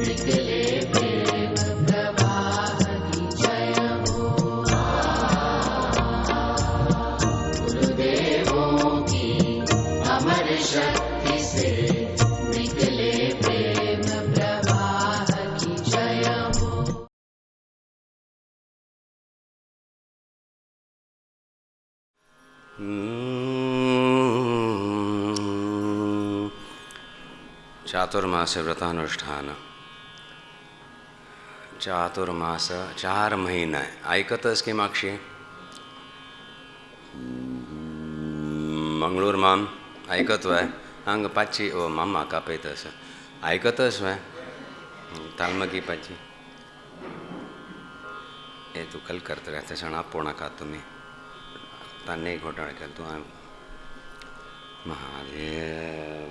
निकले प्रेम प्रवाह की जय हो। गुरुदेवों की अमर शक्ति से निकले प्रेम प्रवाह की जय हो। चातुर्मास व्रतानुष्ठान. चातुर्मास 4 महिने ऐकतच की मागशी मंगळूर माम ऐकत वय हांग पाची ओ मामा कापयतस ऐकतस वय तालमगी पाची हे तू कल करत राहते सण आपो नाका तुम्ही तान्ने घोटाळे कर तू महादेव.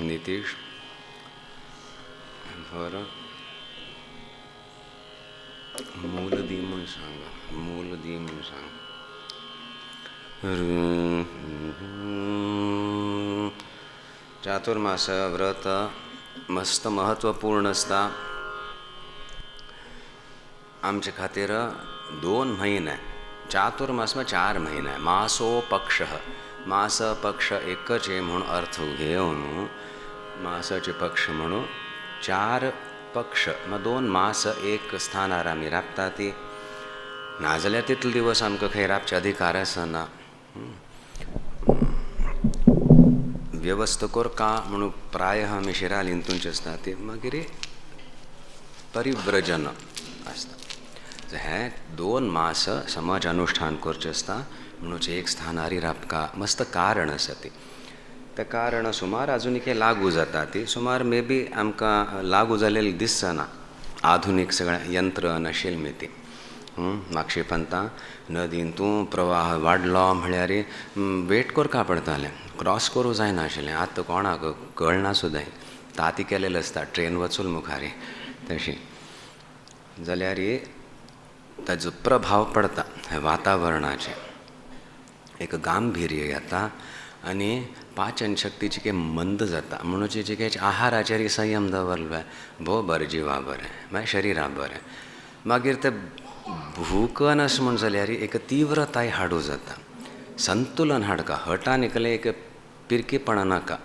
नितीश बरं मूलदी म्हणून सांगा मूलदी म्हणून सांग. चातुर्मास व्रत मस्त महत्वपूर्ण असता आमच्या खातीर 2 महिने. चातुर्मास 4 महिने मासो पक्ष मास पक्ष एकच आहे म्हणून अर्थ घेऊन मासाचे पक्ष म्हणून 4 पक्ष मग 2 मास एक स्थानार आमी राबता ती नाजाल्यार तितले दिवस आमकां खंय राबचे अधिकार आसना. व्यवस्था करका म्हणून प्राय आमी शिराल इंतूंचे आसता ती मागीर परिव्रजन आसता. हे 2 मास समाज अनुष्ठान करचें आसता म्हणून एक स्थानारी राबका मस्त कारण आसा ती. तें कारण सुमार आजुनी लागू जाता ती सुमार मे बी आमकां लागू जालेली दिसना आधुनीक सगळें यंत्र नाशिल्लें मी ती. मागशी पंता नदीन तूं प्रवाह वाडलो म्हळ्यार वेट करका पडटालें क्रॉस करूं जायनाशिल्लें. आतां कोणाक कळना सुद्दां ताती केलेलें आसता ट्रेन वचून मुखारी तशी जाल्यार ताजो प्रभाव पडटा हे वातावरणाचें एक गांभीर्य येता आनी पाचन शक्तीची काही मंद जाता म्हणून जे काही आहाराचेर संयम दवरलो भोव बरें जिवा बरें मागीर शरिरा बरें. मागीर ते भूकन अशें म्हण जाल्यार एक तीव्रताय हाडूं जाता संतुलन हाडका. हटा निकले एक पिरकीपणा नाका.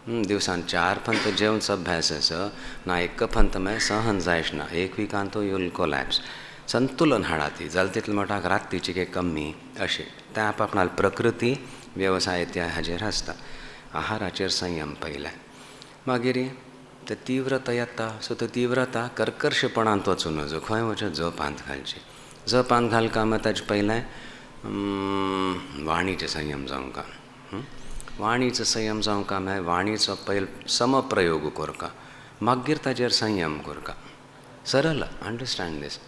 दिवसान 4 फंत जेवनचो अभ्यास आसा ना एक फंत मागीर सहन जायच ना एक विकान तो यूल कोलॅप्स. संतुलन हाडा ती जाल तितले मोठाक रात्रीची काही कमी अशें तें आपापणाल प्रकृती वेवसाय त्या हाजेर आसता. आहाराचेर संयम पयलें मागीर ते तीव्रता येता. सो तो तीव्रता कर्कशपणांत वचूं नजो खंय वचून जपांत घालची. जपांत घालका मागीर ताजे पयलें वाणीचें संयम जावंका. वाणीचो संयम जावंका मागीर वाणीचो पयलो समप्रयोग करका मागीर ताजेर संयम करका. सरळ अंडरस्टँड दीस.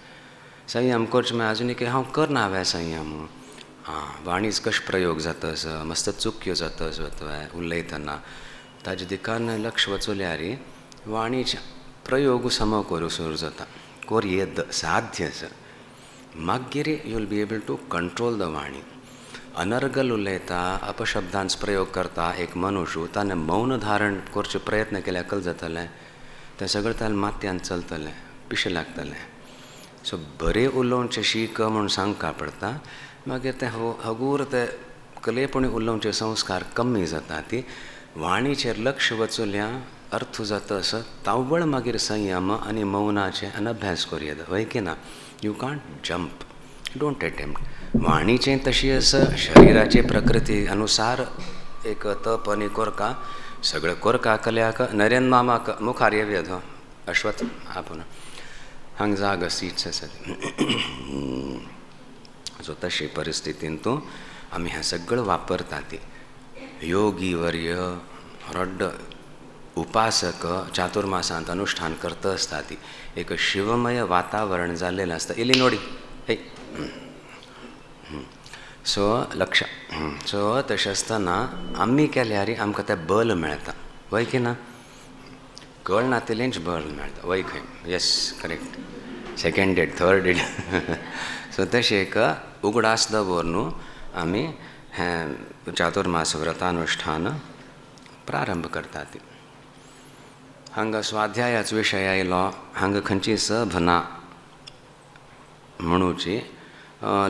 संयम करचे मागीर आजुनी की हांव करना हांवें संयम वाणीच कशें प्रयोग जातस मस्त चुक्यो जातस उलयतना ताजे दिकान लक्ष वचूल्यार वाणीचे प्रयोग सम करूं सुरू जाता. कोर येद साध्य आसा मागीर you will be able to control the वाणी. अनर्गल उलयता अपशब्दांचो प्रयोग करता एक मनुष्य ताणें मौन धारण करचे प्रयत्न केले अकल जातलें तें सगळें ताणें माथ्यान चलतलें पिशें लागतलें. सो बरें उलोवचें शीक म्हूण सांगता पडटा. मागीर ते हगूर ते कलेपणी उलोवचे संस्कार कमी जाता. ती वाणीचेर लक्ष वचूल्या अर्थ जाता असो तावळ मागीर संयम आनी मौनाचे आनी अभ्यास करूं वय की ना. You can't jump don't attempt. वाणीचें तशी आसा शरिराचे प्रकृती अनुसार एक तप आनी कोरका सगळें कोरका कल्याक नरेंद्र मामाक मुखार येव्यद अश्वथ आपूण हांग जाग सीट्स आसात. सो तशी परिस्थितीन तूं आमी हें सगळं वापरता ती योगी वर्य रड्ड उपासक चातुर्मासांत अनुष्ठान करता आसता ती एक शिवमय वातावरण जाल्लेलें आसता इल्ली नोडी हे सो लक्ष सो तशें आसतना आमी केल्यार आमकां तें बल मेळटा वय की ना कळ नातिलेंच बल मेळटा वय खंय yes correct second date third date so तशें एक उगडास दवरून आमी हें चातुर्मास व्रतानुश्ठान प्रारंभ करता ती हांगा स्वाध्यायाचो विशय आयलो हांगा खंयची सभ ना म्हणूची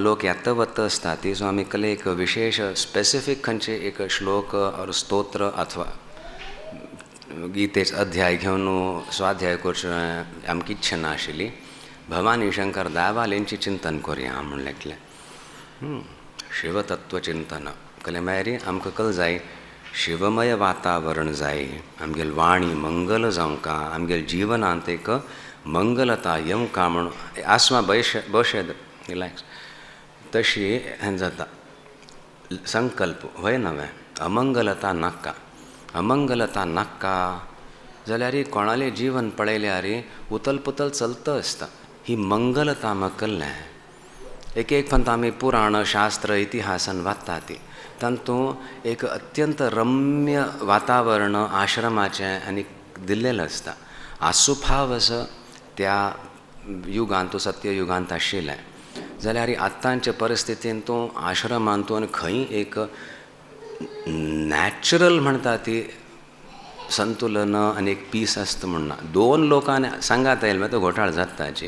लोक येता वता आसता ती सो आमी कसले एक विशेष स्पेसिफीक खंयचे एक श्लोक और स्तोत्र अथवा गीतेचो अध्याय घेवन स्वाध्याय करचें आमची इच्छा नाशिल्ली भवानी शंकर दयावालेंची चिंतन करुया म्हणलें शिवतत्वचिंतन कले मागीर आमकां कळ जाय शिवमय वातावरण जाय आमगेली वाणी मंगल जावंका आमगेल्या जिवनांत एक मंगलता येवंका म्हणून आस्मा बशेद रिलॅक्स तशी हें जाता संकल्प वय नवें अमंगलता नाका जाल्यार कोणालें जीवन पळयल्यार उतल पुतल चलता आसता ही मंगलता म्हाका कळ्ळें एक फावट आमी पुराण शास्त्र इतिहासान वाचता ती तातूंत एक अत्यंत रम्य वातावरण आश्रमाचें आनी दिल्लेलें आसता आसुफाव असो त्या युगांत सत्ययुगांत आशिल्लें जाल्यार आतांचे परिस्थितीन तूं आश्रमांतून खंय एक नॅचरल म्हणटा ती संतुलन आनी एक पीस आसता म्हणना दोन लोकांनी सांगात येयले मागीर तो घोटाळ जाता ताची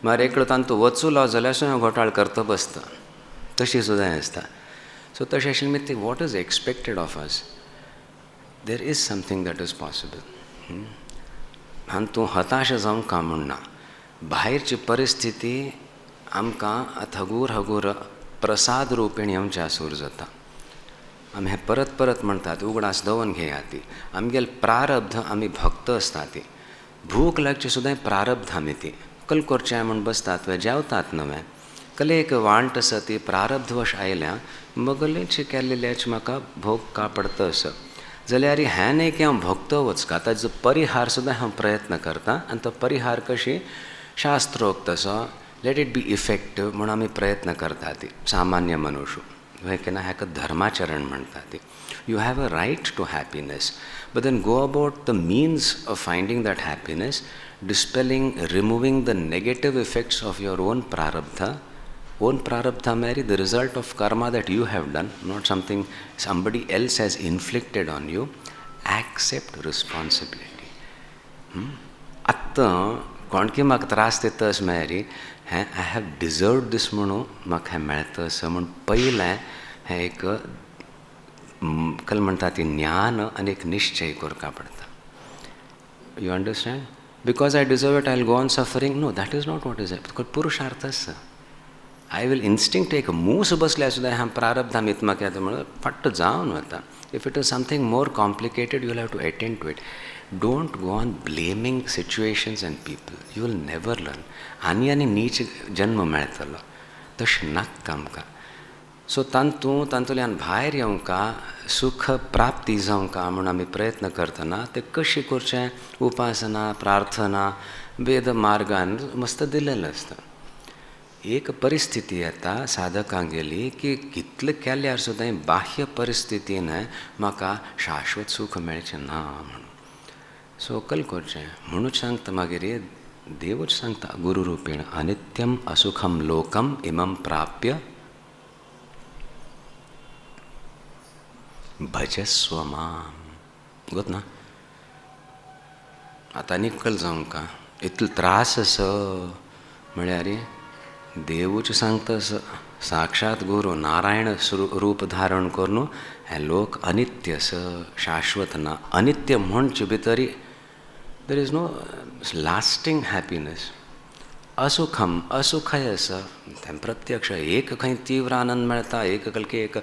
म्हळ्यार एकलो तांतूं वचूलो जाल्यार सुद्दां घोटाळ करता बसता तशी सुद्दां आसता सो तशें आशिल्लें मागीर ती what is expected of us there is something that is possible आनी तूं हताश जावंका म्हणना भायरची परिस्थिती आमकां हगूर हगूर प्रसाद रुपीण येवच्या सूर जाता आमी हें परत परत म्हणटात उगडास दवन घेया ती आमगेले प्रारब्ध आमी भक्त आसता ती भूक लागची सुद्दां प्रारब्ध आमी ती कल करचें म्हूण बसतात वा जेवतात नवें कले एक वांट आसा ती प्रारब्धवश आयल्या मगलेच केल्लेच म्हाका भोग का पडटा असो जाल्यार हें न्ही की हांव भोगत वचका ताजो परिहार सुद्दां हांव प्रयत्न करता आनी तो परिहार कशी शास्त्रोक्त असो लेट इट बी इफेक्टीव म्हूण आमी प्रयत्न करता ती सामान्य मनुश्य हें केन्ना हेका धर्माचरण म्हणटा ती you have a right to happiness but then go about the means of finding that happiness dispelling, removing the negative effects of your own prarabdha. Own prarabdha may the result of karma that you have done, not something somebody else has inflicted on you. Accept responsibility. आत्ता कोणकी म्हाका त्रास दिता अशें मेळ्ळी हें I have deserved दीस म्हणून म्हाका हें मेळटा असं म्हूण पयलें हें एक कल म्हणटा ती ज्ञान आनी एक निश्चय करपा पडटा you understand because I deserve it, I'll go on suffering. No, that is not what is it. Because purushartha is I will instinct take a moose basle suddha ham prarabdha mitma kehta manu fatt jaun vata. If it is something more complicated, you will have to attend to it. Don't go on blaming situations and people. You will never learn. Ani neech janma meळtलो तशें नाका आमकां so तांतूंतल्यान भायर येवंका सुख प्राप्ती जावंका म्हूण आमी प्रयत्न करतना तें कशें करचें उपासना प्रार्थना वेद मार्गान मस्त दिल्लेलें आसता एक परिस्थिती येता साधकांक गेली की कितलें केल्यार सुद्दां बाह्य परिस्थितीन म्हाका शाश्वत सुख मेळचें ना म्हणून सो कल करचें म्हणूच सांगता मागीर देवूच सांगता गुरू रुपेण अनित्यम असुखम लोकम इमं प्राप्य भजस्व माम गोत ना आतां निकल जावंका इतलो त्रास असो म्हळ्यार देवूच सांगता असो साक्षात गुरू नारायण रूप धारण करून हे लोक अनित्य असो शाश्वत ना अनित्य म्हणचे भितरी there is no lasting happiness असुखम असुखय असो तें प्रत्यक्ष एक खंय तीव्र आनंद मेळटा एक कलकी एक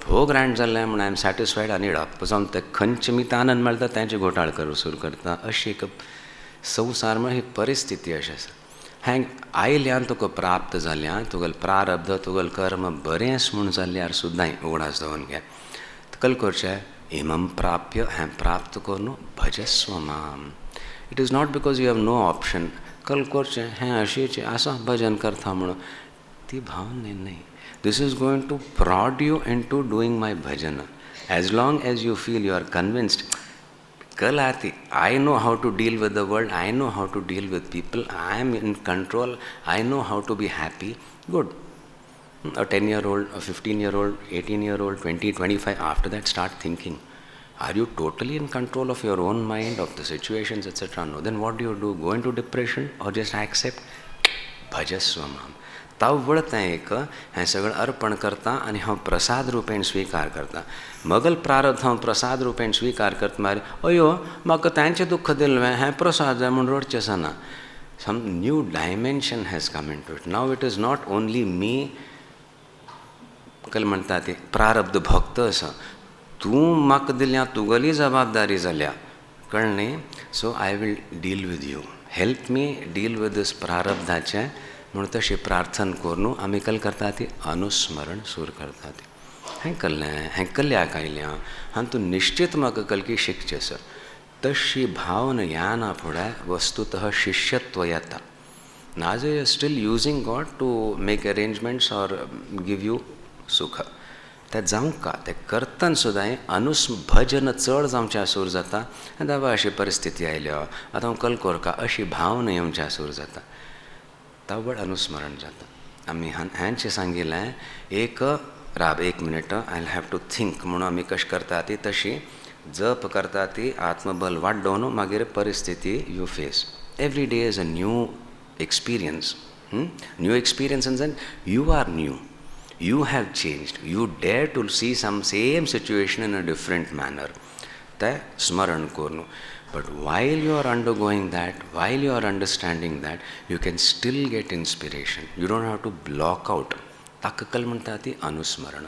भोग रायण जाल्लें म्हण आय एम सॅटिस्फायड आनी डप्प जावन ते खंयचे मित आनंद मेळटा तेंचे घोटाळ करूं सुरू करता अशी एक संवसार म्हळ्यार ही परिस्थिती अशी आसा हें आयल्यान तुका प्राप्त जाल्यां तुगेलें प्रारब्ध तुगेलें कर्म बरेंच म्हूण जाल्यार सुद्दां उगडास दवरून घे. कल करचें इमं प्राप्य हें प्राप्त करून भजस्व माम. It is not because you have no option. कल करचें हें अशीचें आसा भजन करता म्हणून ती भावना नाही. This is going to prod you into doing my bhajan. As long as you feel you are convinced कल आती I know how to deal with the world, I know how to deal with people, I am in control, I know how to be happy. Good. A 10-year-old, a 15-year-old, 18-year-old, 20, 25, after that start thinking. Are you totally in control of your own mind, of the situations, etc.? No. Then what do? Go into depression or just accept? Bhajasva mam. तावळत एक हें सगळें अर्पण करता आनी हांव प्रसाद रुपेन स्विकार करता. मगल प्रारब्ध हांव प्रसाद रुपेन स्विकार करता म्हळ्यार अयो म्हाका तांचें दुख्ख दिलें हें प्रसाद जाय म्हूण रडचें आसना. Some new dimension has come into it. Now it is not only me कल म्हणटा ती प्रारब्ध भक्त आसा. तूं म्हाका दिल्यां तुगेली जबाबदारी जाल्या कळ्ळें. So I will deal with you. Help me deal with this प्रारब्धाचें म्हणून तशी प्रार्थना करून आमी कल करता ती अनुस्मरण सूर करता ती. हें कल्लें हें कल्ल्याक आयल्यां आनी तूं निश्चित म्हाका कल की शिकचें सर. तशी भावना येना फुडें वस्तुतः शिष्यत्व येता. नाज you still using god to make arrangements or give you सुख. तें जावंक तें करतना सुद्दां भजन चड जावच्या सूर जाता. आनी बाबा अशी परिस्थिती आयल्या आतां हांव कल करता अशी भावना येवच्या सूर जाता. तावळ अनुस्मरण जाता. आमी हांचें सांगिल्लें एक राब 1 minute I have to think म्हणून आमी कशें करता ती तशी जप करता ती आत्मबल वाडोवन मागीर परिस्थिती you face. Every day is a new experience. New experience in sense you are new. You have changed. You dare to see some same situation in a different manner. That smaran kornu. But while you are undergoing that, while you are understanding that, you can still get inspiration. You don't have to block out. ताककल म्हणटा ती अनुस्मरण.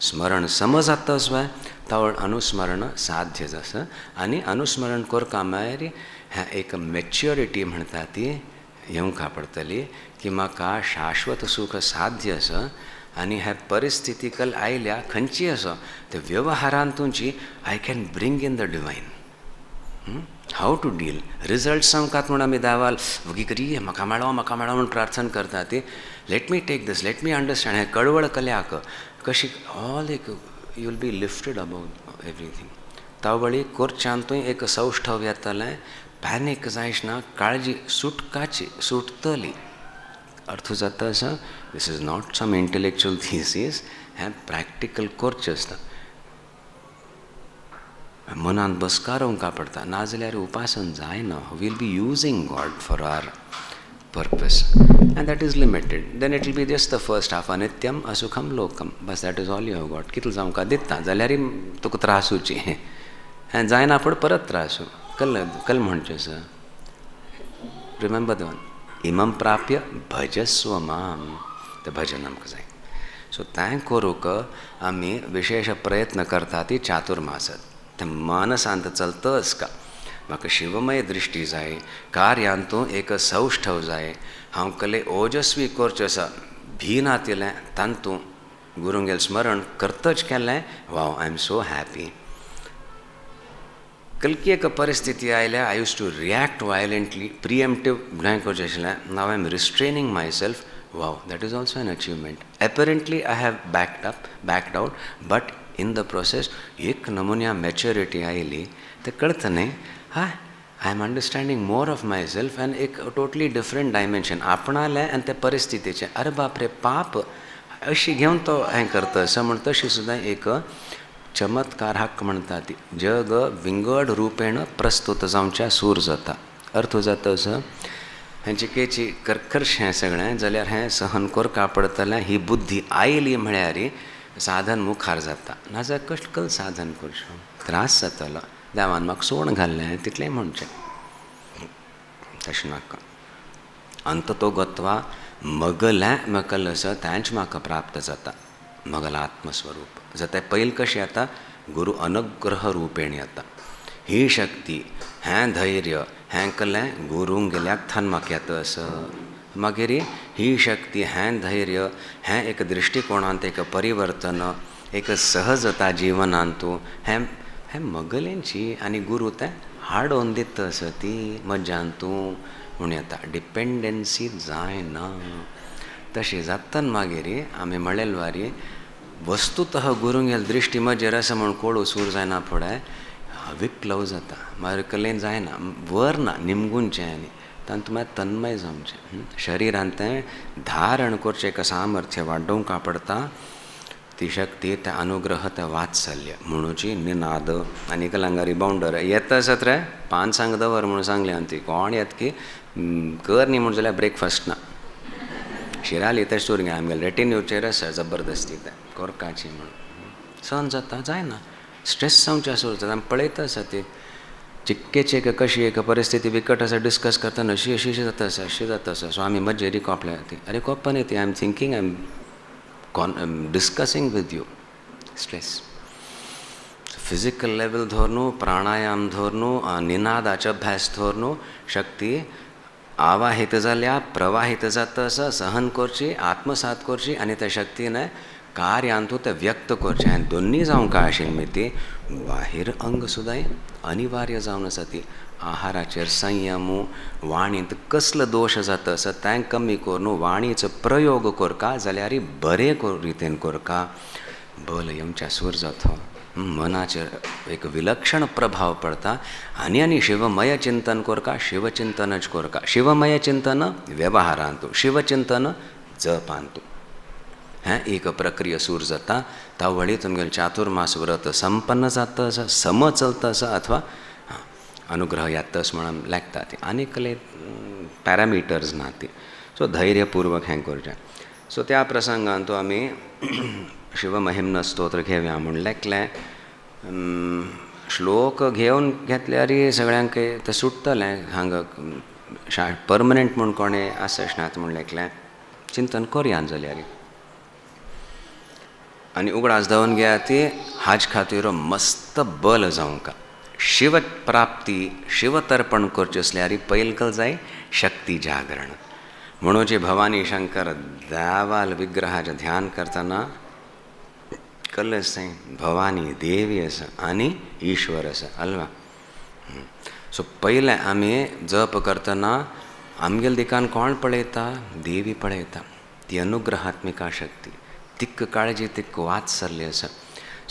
स्मरण समज आताच वय तावळ अनुस्मरण साध्य जसं आणि अनुस्मरण करता मागीर ह्या एक मॅच्युरिटी म्हणटा ती येवंक पडटली की म्हाका शाश्वत सुख साध्य आसा. आनी ह्या परिस्थिती कल आयल्या खंयची आसा ते व्यवहारान तुमची I can bring in the divine. How to deal. Result सांगतात म्हूण आमी दावाल वगी करी म्हाका मेळो म्हूण प्रार्थना करता ती. Let me take this, let me understand. हें कळवळ कल्याक कशी ऑल एक you will be lifted about everything. तावळी करच्यांतूय एक सौष्ठव येतलें. पॅनीक जायच ना. काळजी सुटकाची सुटतली. अर्थ जाता असं this is not some intellectual thesis. हें प्रॅक्टिकल करचें आसता. मनान बसकारूंक पडटा. नाजाल्यार उपासन जायना. Will be using God for our purpose and that is limited. Then it will be just the first half अनित्यम असुखम लोकम. बस that is all you have got. कितले जावंक दिता जाल्यार तुका त्रासूची. हें जायना पूण परत त्रासू. कल म्हणचें सर. Remember the one. इमं प्राप्य भजस्व माम. तें भजन आमकां जाय. सो तें करूंक आमी विशेष प्रयत्न करता ती चातुर्मासात. तें मानसांत चलतच का म्हाका शिवमय दृश्टी जाय. कार्यांतू एक सौष्ठव जाय. हांव कले ओजस्वी करचें आसा. भिनातिलें तांतू गुरूंगेलें स्मरण करतच केलें. Wow I am so happy. कलकी एक परिस्थिती आयल्या I use to react violently. Preemptive न्हय करचें आशिल्लें. Now I am restraining myself. Wow that is also an achievement. Apparently I have backed out but in the process एक नमुन्या maturity आयली. ते कळतं न्ही. I am understanding more of myself and एक टोटली डिफरंट डायमेन्शन आपणालें आनी त्या परिस्थितीचें. अरे बाप रे पाप अशी घेवन तो हें करता असं म्हण तशी सुद्दां एक चमत्कार हक्क म्हणटा ती. जग विंगड रुपेण प्रस्तुत जावच्या सूर जाता. अर्थ जाता असं हेंची केची कर्कश हें सगळें जाल्यार हें सहन करपा पडटलें. ही बुद्धी आयली म्हळ्यार साधन मुखार जाता. नाजाल्यार कशें साधन करचें. त्रास जातलो. देवान म्हाका सोण घाल्लें तितलें म्हणचें. तशें नाका. अंत तो गत्वा मगलें मकल आसा तेंच म्हाका प्राप्त जाता. मगल आत्मस्वरूप जाता. पयलीं कशें येता गुरू अनुग्रह रुपेण येता. ही शक्ती हें धैर्य हें कलें गुरूंक गेल्याक थान म्हाका येता असं. मागीर ही शक्ती हें धैर्य हें एक दृश्टिकोणांत एक परिवर्तन एक सहजता जिवनांतू हें हें मगलेंची आनी गुरू तें हाडोवन दिता ती मज्जांतू म्हूण येता डिपेंडन्सी जायना तशी जातन मागीर आमी म्हणलेले वारी वस्तुतः गुरूंगेल दृश्टी मजेर आसा म्हूण कोळू सूर जायना फुडें विप्लव जाता मागीर कलेन जायना वर ना निमगुंचें आनी तातूंत मागीर तन्मय जावचें शरिरांत तें धारण करचें एक सामर्थ्य वाडोवंक पडटा ती शक्ती तें अनुग्रह तें वात्सल्य म्हणूची निनाद आनी कलांगा रिबाउंडर येता आसत रे 5 सांग दवर म्हणून सांगलें आनी ती कोण येत की कर न्ही म्हूण जाल्यार ब्रेकफास्ट ना शिराली तें सुरगे आमगेले रेटिन्यूचेर आसा जबरदस्ती तें कोरकाची म्हणून सहन जाता जायना स्ट्रेस जावचें सुरू जाता आमी पळयता आसा ती चिक्केची एक कशी एक परिस्थिती विकट आसा डिस्कस करतना अशी जाता आसा अशी जाता आसा सो आमी मज्जेरी कोपल्या ती अरे कोप्पा न्ही ती I am thinking I am discussing with you stress physical level धोरनू प्राणायाम धोरनू निनादाचे अभ्यास धोरनू शक्ती आवाहित जाल्या प्रवाहित जाता आसा सहन करची आत्मसात करची आनी त्या शक्तीन कार्यांतू ते व्यक्त करचें आनी दोन्ही जावंक काय आशिल्ली ती बाहीर अंग सुद्दां अनिवार्य जावन आसा ती आहाराचेर संयमू वाणींत कसलो दोश जाता आसा तें कमी करून वाणीचो प्रयोग करका जाल्यार बरे रितीन करका बल येवच्या सूर जाता मनाचेर एक विलक्षण प्रभाव पडता आनी शिवमय चिंतन करका शिवचिंतनच करका शिवमय चिंतन वेवहारांतू शिवचिंतन जपांतू हें एक प्रक्रिया सूर जाता तावळी तुमगेलें चातुर्मास व्रत संपन्न जाता आसा सम चलता आसा अथवा अनुग्रह यात्तस म्हणून लागता ती आनीक पॅरामिटर्स ना ती सो धैर्यपूर्वक हें करचें सो त्या प्रसंगांतू आमी शिवमहिम्न स्तोत्र घेवया म्हूण लेखलें श्लोक घेतल्यार सगळ्यांक तें सुट्टलें हांगा परमनंट म्हूण कोणें आसनात म्हूण लेखलें चिंतन करया जाल्यार आनी उगडास धांवन घेया ती हाज खातीर मस्त बल जावंक शिव प्राप्ती शिवतर्पण करचें असल्यार पयलकल जाय शक्ती जागरण म्हणून भवानी शंकर देवाल विग्रहाचें ध्यान करतना कलस थंय भवानी देवी आसा आनी ईश्वर आसा अल्वा सो पयलें आमी जप करतना आमगेले दिकान कोण पळयता देवी पळयता ती अनुग्रहात्मिका शक्ती तिक्क काळजी तिक्क वात्सल्य आसा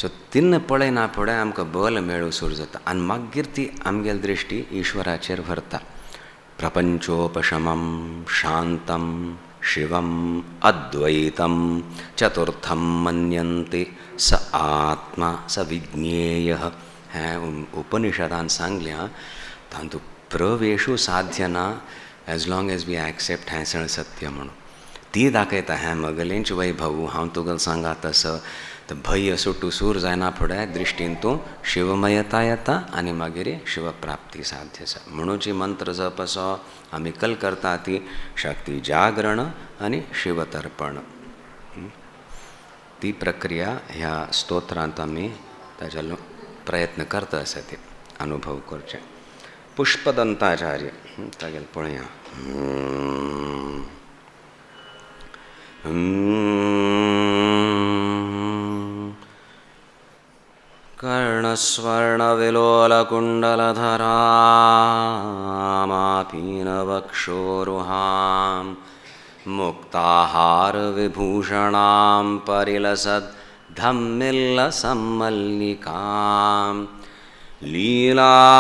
सो तिन्न पळयना फुडें आमकां बल मेळूं सुरू जाता आनी मागीर ती आमगेली दृश्टी ईश्वराचेर व्हरता प्रपंचोपशमं शांतं शिवम अद्वैतं चतुर्थं मन्यन्ते स आत्मा स विज्ञेयः हें उपनिषदान सांगल्या तातूंत प्रवेशू साध्य ना as long as we accept हें सण सत्य म्हणून ती दाखयता हें मगलेंच वैभव हांव तुगेलें सांगा तसं तर भय सुटू सूर जायना फुडें दृश्टीन तूं शिवमयता येता आनी मागीर शिवप्राप्ती साध्य आसा म्हणून जी मंत्र जप असो आमी कल करता ती शक्ती जागरण आनी शिवतर्पण ती प्रक्रिया ह्या स्तोत्रांत आमी ताचे प्रयत्न करता आसा ती अनुभव करचे पुष्पदंताचार्य तागेले पळया कर्णस्वर्णविलोलकुण्डलधरा मापीनवक्षोरुहां मुक्ताहारविभूषणां परिलसद्धम्मिल्लसम्मल्लिकां लीलालोलितलोचनां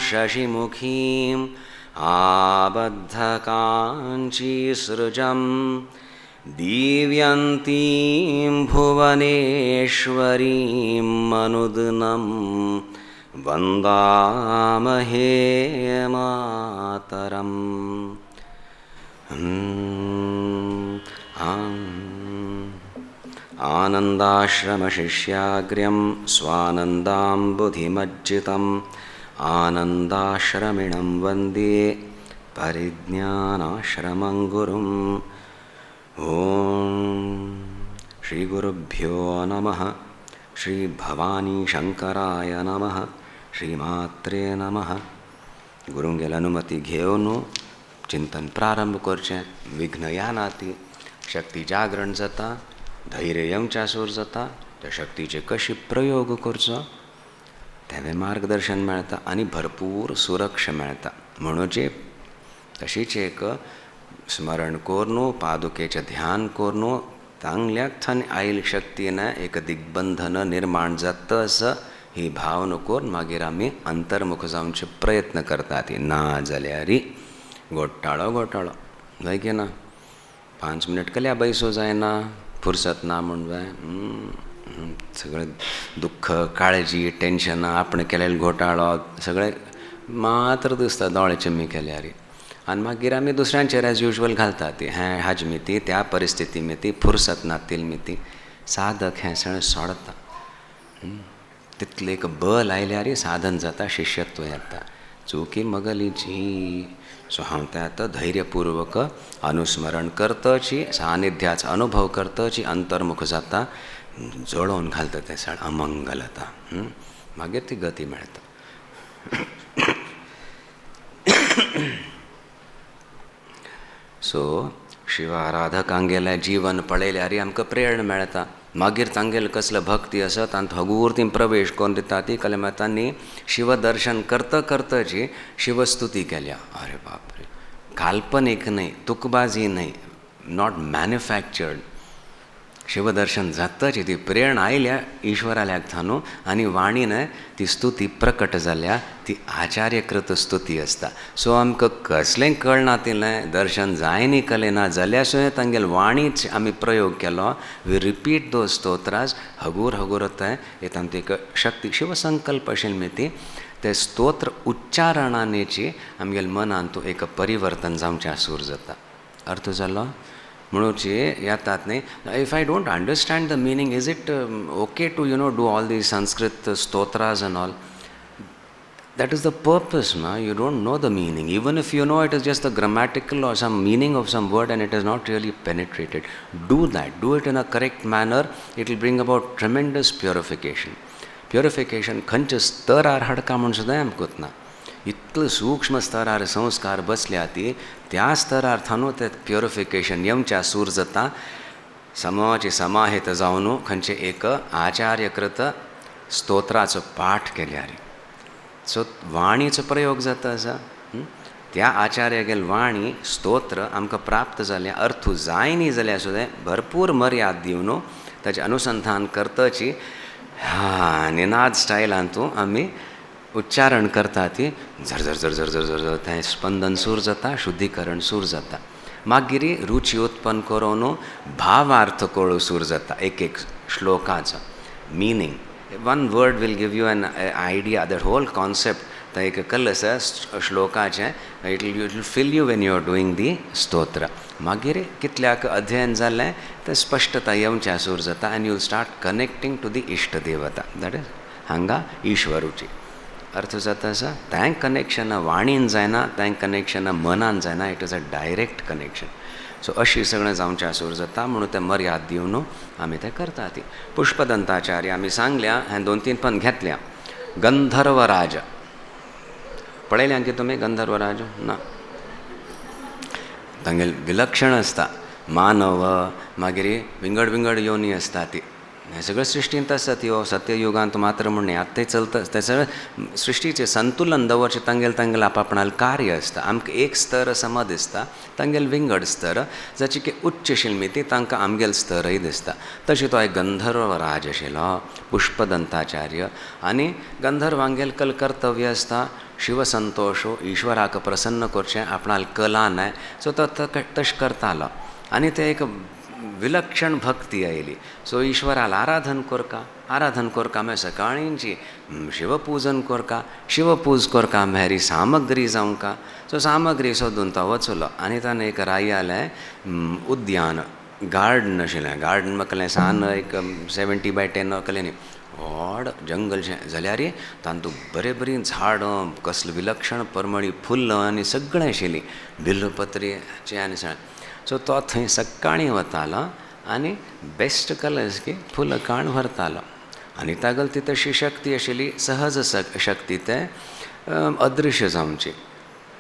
शशिमुखीं आबद्धकाञ्चीसृजं दिव्यन्तीं भुवनेश्वरीं मनुद्नं वन्दामहे मातरम् आनन्दाश्रमशिष्याग्र्यं स्वानन्दाम्बुधिमज्जितम् आनन्दाश्रमिणं वन्दे परिज्ञानाश्रमं गुरुम् ॐ श्रीगुरुभ्यो नमः श्रीभवानीशङ्कराय नमः श्रीमात्रे नमः गुरुंगेल अनुमती घेवन चिंतन प्रारंभ करचें. विघ्न येनाती, शक्ती जागरण जाता, धैर्य येवच्यासूर जाता. त्या शक्तीचे कशी प्रयोग करचो तेवें मार्गदर्शन मेळटा आनी भरपूर सुरक्षा मेळटा. म्हणूचे तशीच एक स्मरण करून पादुकेचें ध्यान करून चांगल्याक थंय आयल शक्तीन एक दिग्बंधन निर्माण जाता असं ही भावना करून मागीर आमी अंतर्मुख जावचे प्रयत्न करतात. ना जाल्यार घोटाळो जाय की ना. 5 मिनट केल्या बैसो जायना, फुरसत ना म्हण जाय. सगळें दुख्ख, काळजी, टेन्शन, आपण केलेलो घोटाळो सगळें मात्र दिसता दोळे चिम्मी केल्यार. आनी मागीर आमी दुसऱ्यांचेर एज युजल घालतात. हें हाजे मिती, त्या परिस्थिती मिती, फुरसत नातील मिती. साधक हें सगळें सोडता. तितलें एक बल आयल्यार साधन जाता, शिष्यत्व येता. चुकी मगलीची. सो हांव तें आतां धैर्यपूर्वक अनुस्मरण करतची, सानिध्याचो अनुभव करतची अंतर्मुख जाता, जळोवन घालता तें सगळें अमंगल जाता. मागीर ती गती मेळटा. सो शिव आराधकांक गेलें जीवन पळयल्यार आमकां प्रेरणा मेळटा. मागीर तांगेले कसलो भक्ती आसा तांत हगूर ती प्रवेश करून दिता. ती कलेमातांनी शिवदर्शन करतची शिवस्तुती केल्या. अरे बाप रे, काल्पनीक न्हय, तुकबाजी न्हय, नॉट मॅन्युफॅक्चर्ड. शिवदर्शन जाताची ती प्रेरणा आयल्या ईश्वराल्याक थानू आनी वाणीन ती स्तुती प्रकट जाल्या. ती आचार्यकृत स्तुती आसता. सो आमकां कसलें कळना तिलें दर्शन जाय न्ही कलें ना जाल्यार सुद्दां तांगेल वाणीच आमी प्रयोग केलो. वी रिपीट दो स्तोत्रास हगूर येता. आमची एक शक्ती शिवसंकल्प आशिल्ली मिती. ते स्तोत्र उच्चारणानेची आमगेल मनान तूं एक परिवर्तन जावचें सूर जाता. अर्थ जालो. म्हणूचे येतात न्ही. If I don't understand the meaning, is it okay to do all the Sanskrit स्तोत्रास and all? That is the purpose, na? You don't know the meaning. Even if you know it is just the grammatical or some meaning of some word and it is not really penetrated, do that. Do it in a correct manner. It will bring about tremendous purification. Purification खंयच्या स्तरार हाडका म्हूण सुद्दां आमकां ना. इतले सूक्ष्म स्तरार संस्कार बसल्या ती त्या स्तरार थानू ते प्युरिफिकेशन येवच्या सूर जाता. समाची समाहित जावन खंयचे एक आचार्यकृत स्तोत्राचो पाठ केल्यार सो वाणीचो प्रयोग जाता आसा. त्या आचार्यागेल वाणी स्तोत्र आमकां प्राप्त जाल्या. अर्थू जाय न्ही जाल्यार सुद्दां भरपूर मर्याद दिवन ताचें अनुसंधान करतची निनाद स्टायलान तूं आमी उच्चारण करता. ती झर झर झर झर झर झर थंय स्पंदन सूर जाता, शुद्धीकरण सूर जाता. मागीर रुची उत्पन्न करून भावार्थ कळू सूर जाता. एक एक श्लोकाचो meaning. One word will give you an idea. That whole concept थंय एक कल्ल आसा श्लोकाचें. It will feel you when you are doing the stotra. मागीर कितल्याक अध्ययन जालें तें स्पश्टता येवच्या सूर जाता. And you will start connecting to the इश्ट देवता. दॅट इज हांगा ईश्वरूची अर्थ जाता आसा. तें कनेक्शन वाणीन जायना, तें कनेक्शन मनान जायना. It is a direct connection. So अशी सगळें जावचें सूर जाता. म्हणून तें मर्याद दिवन आमी तें करता. ती पुष्पदंताचार्य आमी सांगल्या. हें 2-3 पण घेतल्या. गंधर्वराज पळयल्या की तुमी? गंधर्वराज ना, तांगेल विलक्षण आसता. मानव मागीर विंगड विंगड योनी आसता. ती हें सगळें सृश्टींत आसा. ती सत्ययुगांत मात्र म्हणून आतां चलता. तें सगळें सृश्टीचें संतुलन दवरचें तांगेल आपापणाल कार्य आसता. आमकां एक स्तर सम दिसता, तांगेल विंगड स्तर जाची की उच्च शिल्मी ती तांकां आमगेल स्तरय दिसता. तशें तो एक गंधर्वराज आशिल्लो पुष्पदंताचार्य. आनी गंधर्वांगेल कल कर्तव्य आसता शिवसंतोश, ईश्वराक प्रसन्न करचें आपणाल कलान. सो तो तशें करतालो. आनी ते एक विलक्षण भक्ती आयली. सो ईश्वराला आराधन कोरका मागीर सकाळींची शिवपूजन कोरका. शिवपूज कोरका मेरी सामग्री जावंका. सो सामग्री सोदून तो वचलो. आनी ताणें एक रायालें उद्यान गार्डन आशिल्लें. गार्डन म्हटलें सान एक 70 by 10 अकलें न्ही, व्हड जंगलशें जाल्यार तातूंत बरीं झाडां, कसलें विलक्षण परमळी फुल्लां आनी सगळें आशिल्लीं, बिल्वपत्रीचें आनी सगळें. सो तो थंय सकाळीं वतालो आनी बेस्ट कलर्स की फुलां काण व्हरतालो. आनी तागेल ती तशी शक्ती आशिल्ली, सहज शक्ती ते अदृश्य जावची.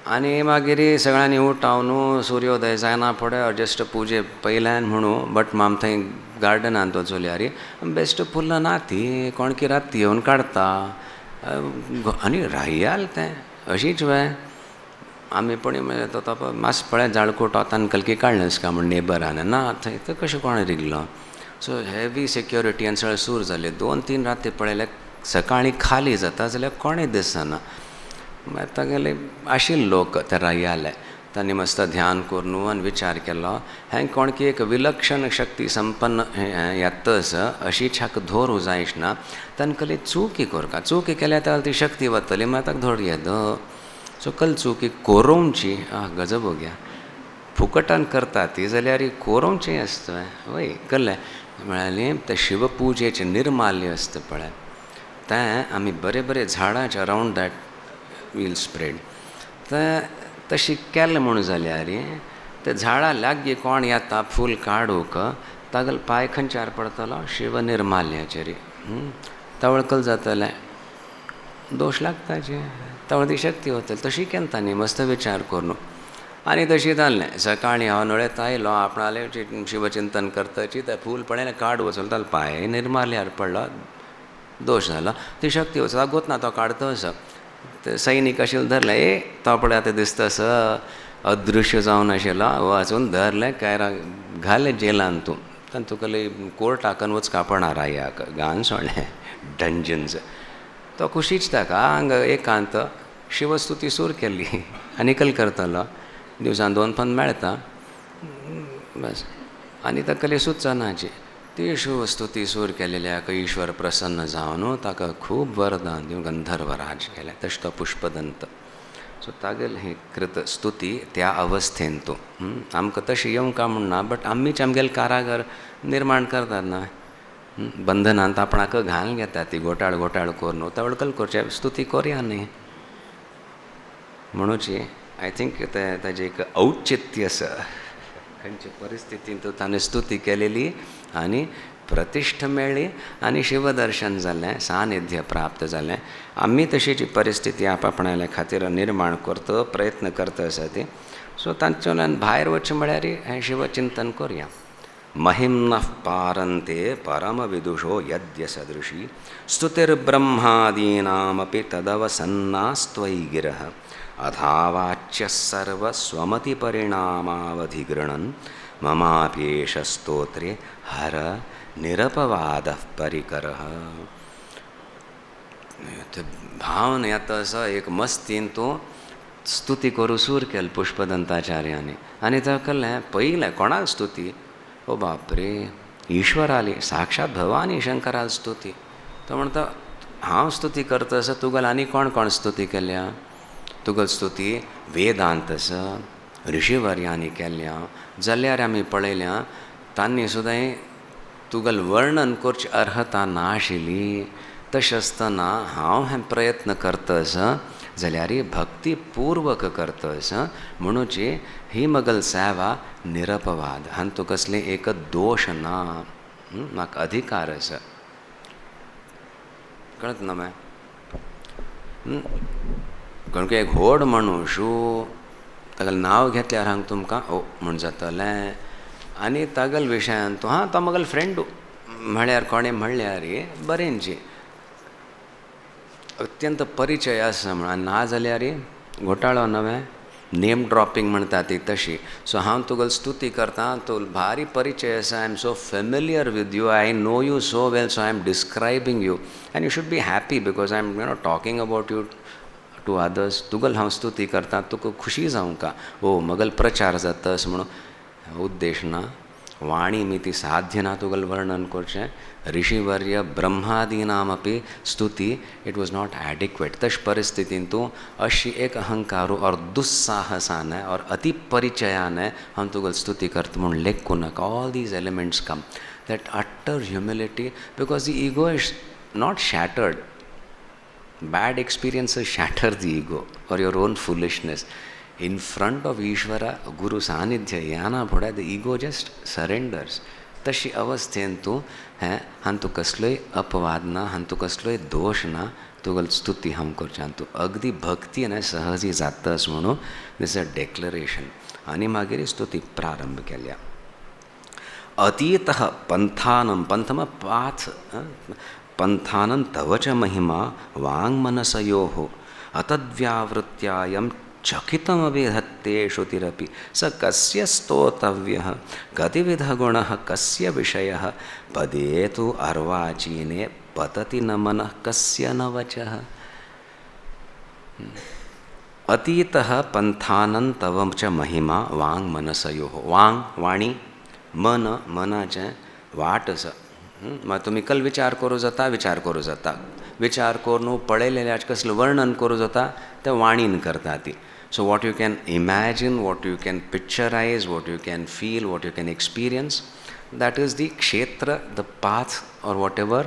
आनी मागीर सगळ्यांनी उठावन सूर्योदय जायना फुडें जस्ट पुजे पयल्यान म्हणू बट आम थंय गार्डनांत वचोल्यार बेस्ट फुलां ना ती कोण किरात ती येवन काडटा आनी रायाल तें अशीच वेळ आमी पण तो मातसो पळय जाळकोट वतान कलकी काडलें का म्हण नेबरान ना थंय तर कशें कोण रिगलो सो हेवी सेक्युरिटी आनी सगळें सूर जाले 2-3 राती पळयल्यार सकाळीं खाली जाता जाल्यार कोणें दिसना मागीर तागेले आशिल्ले लोक ते रायाले तांणी मस्त ध्यान करून आनी विचार केलो हें कोण की एक विलक्षण शक्ती संपन्न येतस अशीच हाका धोरूं जायच ना ताणें कली चुकी करता चुकी केल्या तर ती शक्ती वतली मागीर ताका धोर येद सो कल चुकी कोरोवची गजब हो गया फुकटान करता ती जाल्यार कोरोवची आसता वय कळ्ळें म्हळ्यार ते शिवपुजेचें निर्माल्य आसता पळय तें आमी बरें बरें झाडांच्या अरावंड दॅट वील स्प्रेड तें तशी केलें म्हूण जाल्यार ते झाडां लागीं कोण येता फूल काडूंक तागेलो पांय खंयच्यार पडटलो शिव निर्माल्याचेर तवळकल जातलें दोश लागताचे तवळ ती शक्ती वतली तशी केली तांणी मस्त विचार करून आनी तशी जाल्लें सकाळीं हांव नळेत आयलो आपणाले शिवचिंतन करताची तें फूल पळयलें काड वचून तालो पांय निर्माल्यार पडलो दोश जालो ती शक्ती वचता गोत ना तो काडतो असो ते सैनीक आशिल्लो धरलें तो पळय आतां दिसता असो अदृश्य जावन आशिल्लो वाचून धरलें कायरा घालें जेलांत तूं ताणें तुका कोर्टाकन वचका पडना रायाक घान सोडलें डंजन्स तो खुशीच ताका हांगा एकांत शिवस्तुती सूर केल्ली आनी कल करतलो दिवसांत 2 फन मेळटा बस आनी ताका सुचनाची ती शिवस्तुती सूर केलेल्याक ईश्वर प्रसन्न जावन ताका खूब वरदान दिवन गंधर्वराज केलें तशें तो पुष्पदंत सो तागेल ही कृत स्तुती त्या अवस्थेन तूं आमकां तशी येवंका म्हणना बट आमीच आमगेले कारागर निर्माण करतात ना बंधनांत आपणाक घालून घेता ती घोटाळ करून तवळकल करचे स्तुती करया न्ही म्हणूची आय थिंक ताजें एक औचित्य आसा खंयचे परिस्थितींत ताणें स्तुती केलेली आनी प्रतिश्ठा मेळ्ळी आनी शिवदर्शन जालें सानिध्य प्राप्त जालें आमी तशीची परिस्थिती आपणाल्या खातीर निर्माण करता प्रयत्न करता आसा ती सो तांच्यान भायर वचचें म्हळ्यार हें शिवचिंतन करया महिम्नः पारन्ते परमविदुषो यद्य सदृशी स्तुतिर्ब्रह्मादीनामपि तदवसन्नास्त्वयि गिरः अथावाच्यः सर्वस्वमतिपरिणामावधिगृह्णन् ममाप्येष स्तोत्रे हर निरपवादः परिकरः भावन येता असो एक मस्तीन तूं स्तुती करूं सूर केलें पुष्पदंताचार्यानी आनी ताका कळ्ळें पयलें कोणाक स्तुती ओ बापरे ईश्वराली साक्षात भवानी शंकराल स्तुती तो म्हणटा हांव स्तुती करता असो तुगेल आनी कोण स्तुती केल्या तुगेल स्तुती वेदांत आसा ऋषिवर्यांनी केल्या जाल्यार आमी पळयल्या तांणी सुद्दां तुगेल वर्णन करची अर्हता नाशिल्ली तशें आसतना हांव हें प्रयत्न करतस जाल्यार भक्तीपूर्वक करतस म्हणूची ही मगल सेवा निरपवाद हांव तुका कसले एक दोश ना म्हाका अधिकार आसा कळत ना मा कोण एक व्हड मणूस तागेलें नांव घेतल्यार हांव तुमकां ओ म्हूण जातलें आनी तागेल विशयान तूं तो म्हगेलो फ्रेंड म्हळ्यार कोणें म्हणल्यार बरेंची अत्यंत परिचय आसा म्हण ना जाल्यार घोटाळो नवें नेम ड्रॉपिंग म्हणटा ती तशी सो हांव तुगेल स्तुती करता तूं भारी परिचय आसा I am so familiar with you I know you so well so I am describing you and you should be happy because I am talking about you to others तुगेल हांव स्तुती करता तुका खुशी जावंका ओ मगल प्रचार जातास म्हणून उद्देश ना वाणी मी ती साध्य ना तुगेल वर्णन करचें ऋषिवर्य ब्रह्मादीनामपि स्तुती इट वॉज नॉट एडिक्वेट तश परिस्थितीन तूं अशी एक अहंकारू और दुस्साहसान और अति परिचयान हांव तुगेल स्तुती करता म्हूण लेख नाका all these elements come that attar humility because the ego is not shattered bad experiences shatter the ego or your own foolishness in front of Ishvara Guru Sanidhya yana phoda the ego just surrenders तशी अवस्थेन तूं हांतू कसलोय अपवाद ना, हांतू कसलोय दोश ना, तुगेल स्तुती हम करचें. तूं अगदी भक्तीन सहजी जातास म्हणून दिस अ डेक्लरेशन. आनी मागीर स्तुती प्रारंभ केल्या. अतीतः पंथानं, पंथम पाथ, पंथानं तव च महिमा वाङ्मनसयोः अतद्व्यावृत्यायं चकितमभिधत्ते श्रुतिरपि स कस्य स्तोतव्यः गतिविधगुणः कस्य विषयः पदे तु अर्वाचीने पतति न मनः कस्य न वचः. अतीतः पंथानं तव च महिमा वाङ्मनसयोः. वाङ् वाणी, मन मनाचें वाटस. मग तुम्ही कल विचार करूं जाता, विचार करूं जाता. विचार करून पळयलेल्याच कसलें वर्णन करूं जाता तें वाणीन करता ती. So what you can imagine, what you can picturise, what you can feel, what you can experience, that is the kshetra, the path, or whatever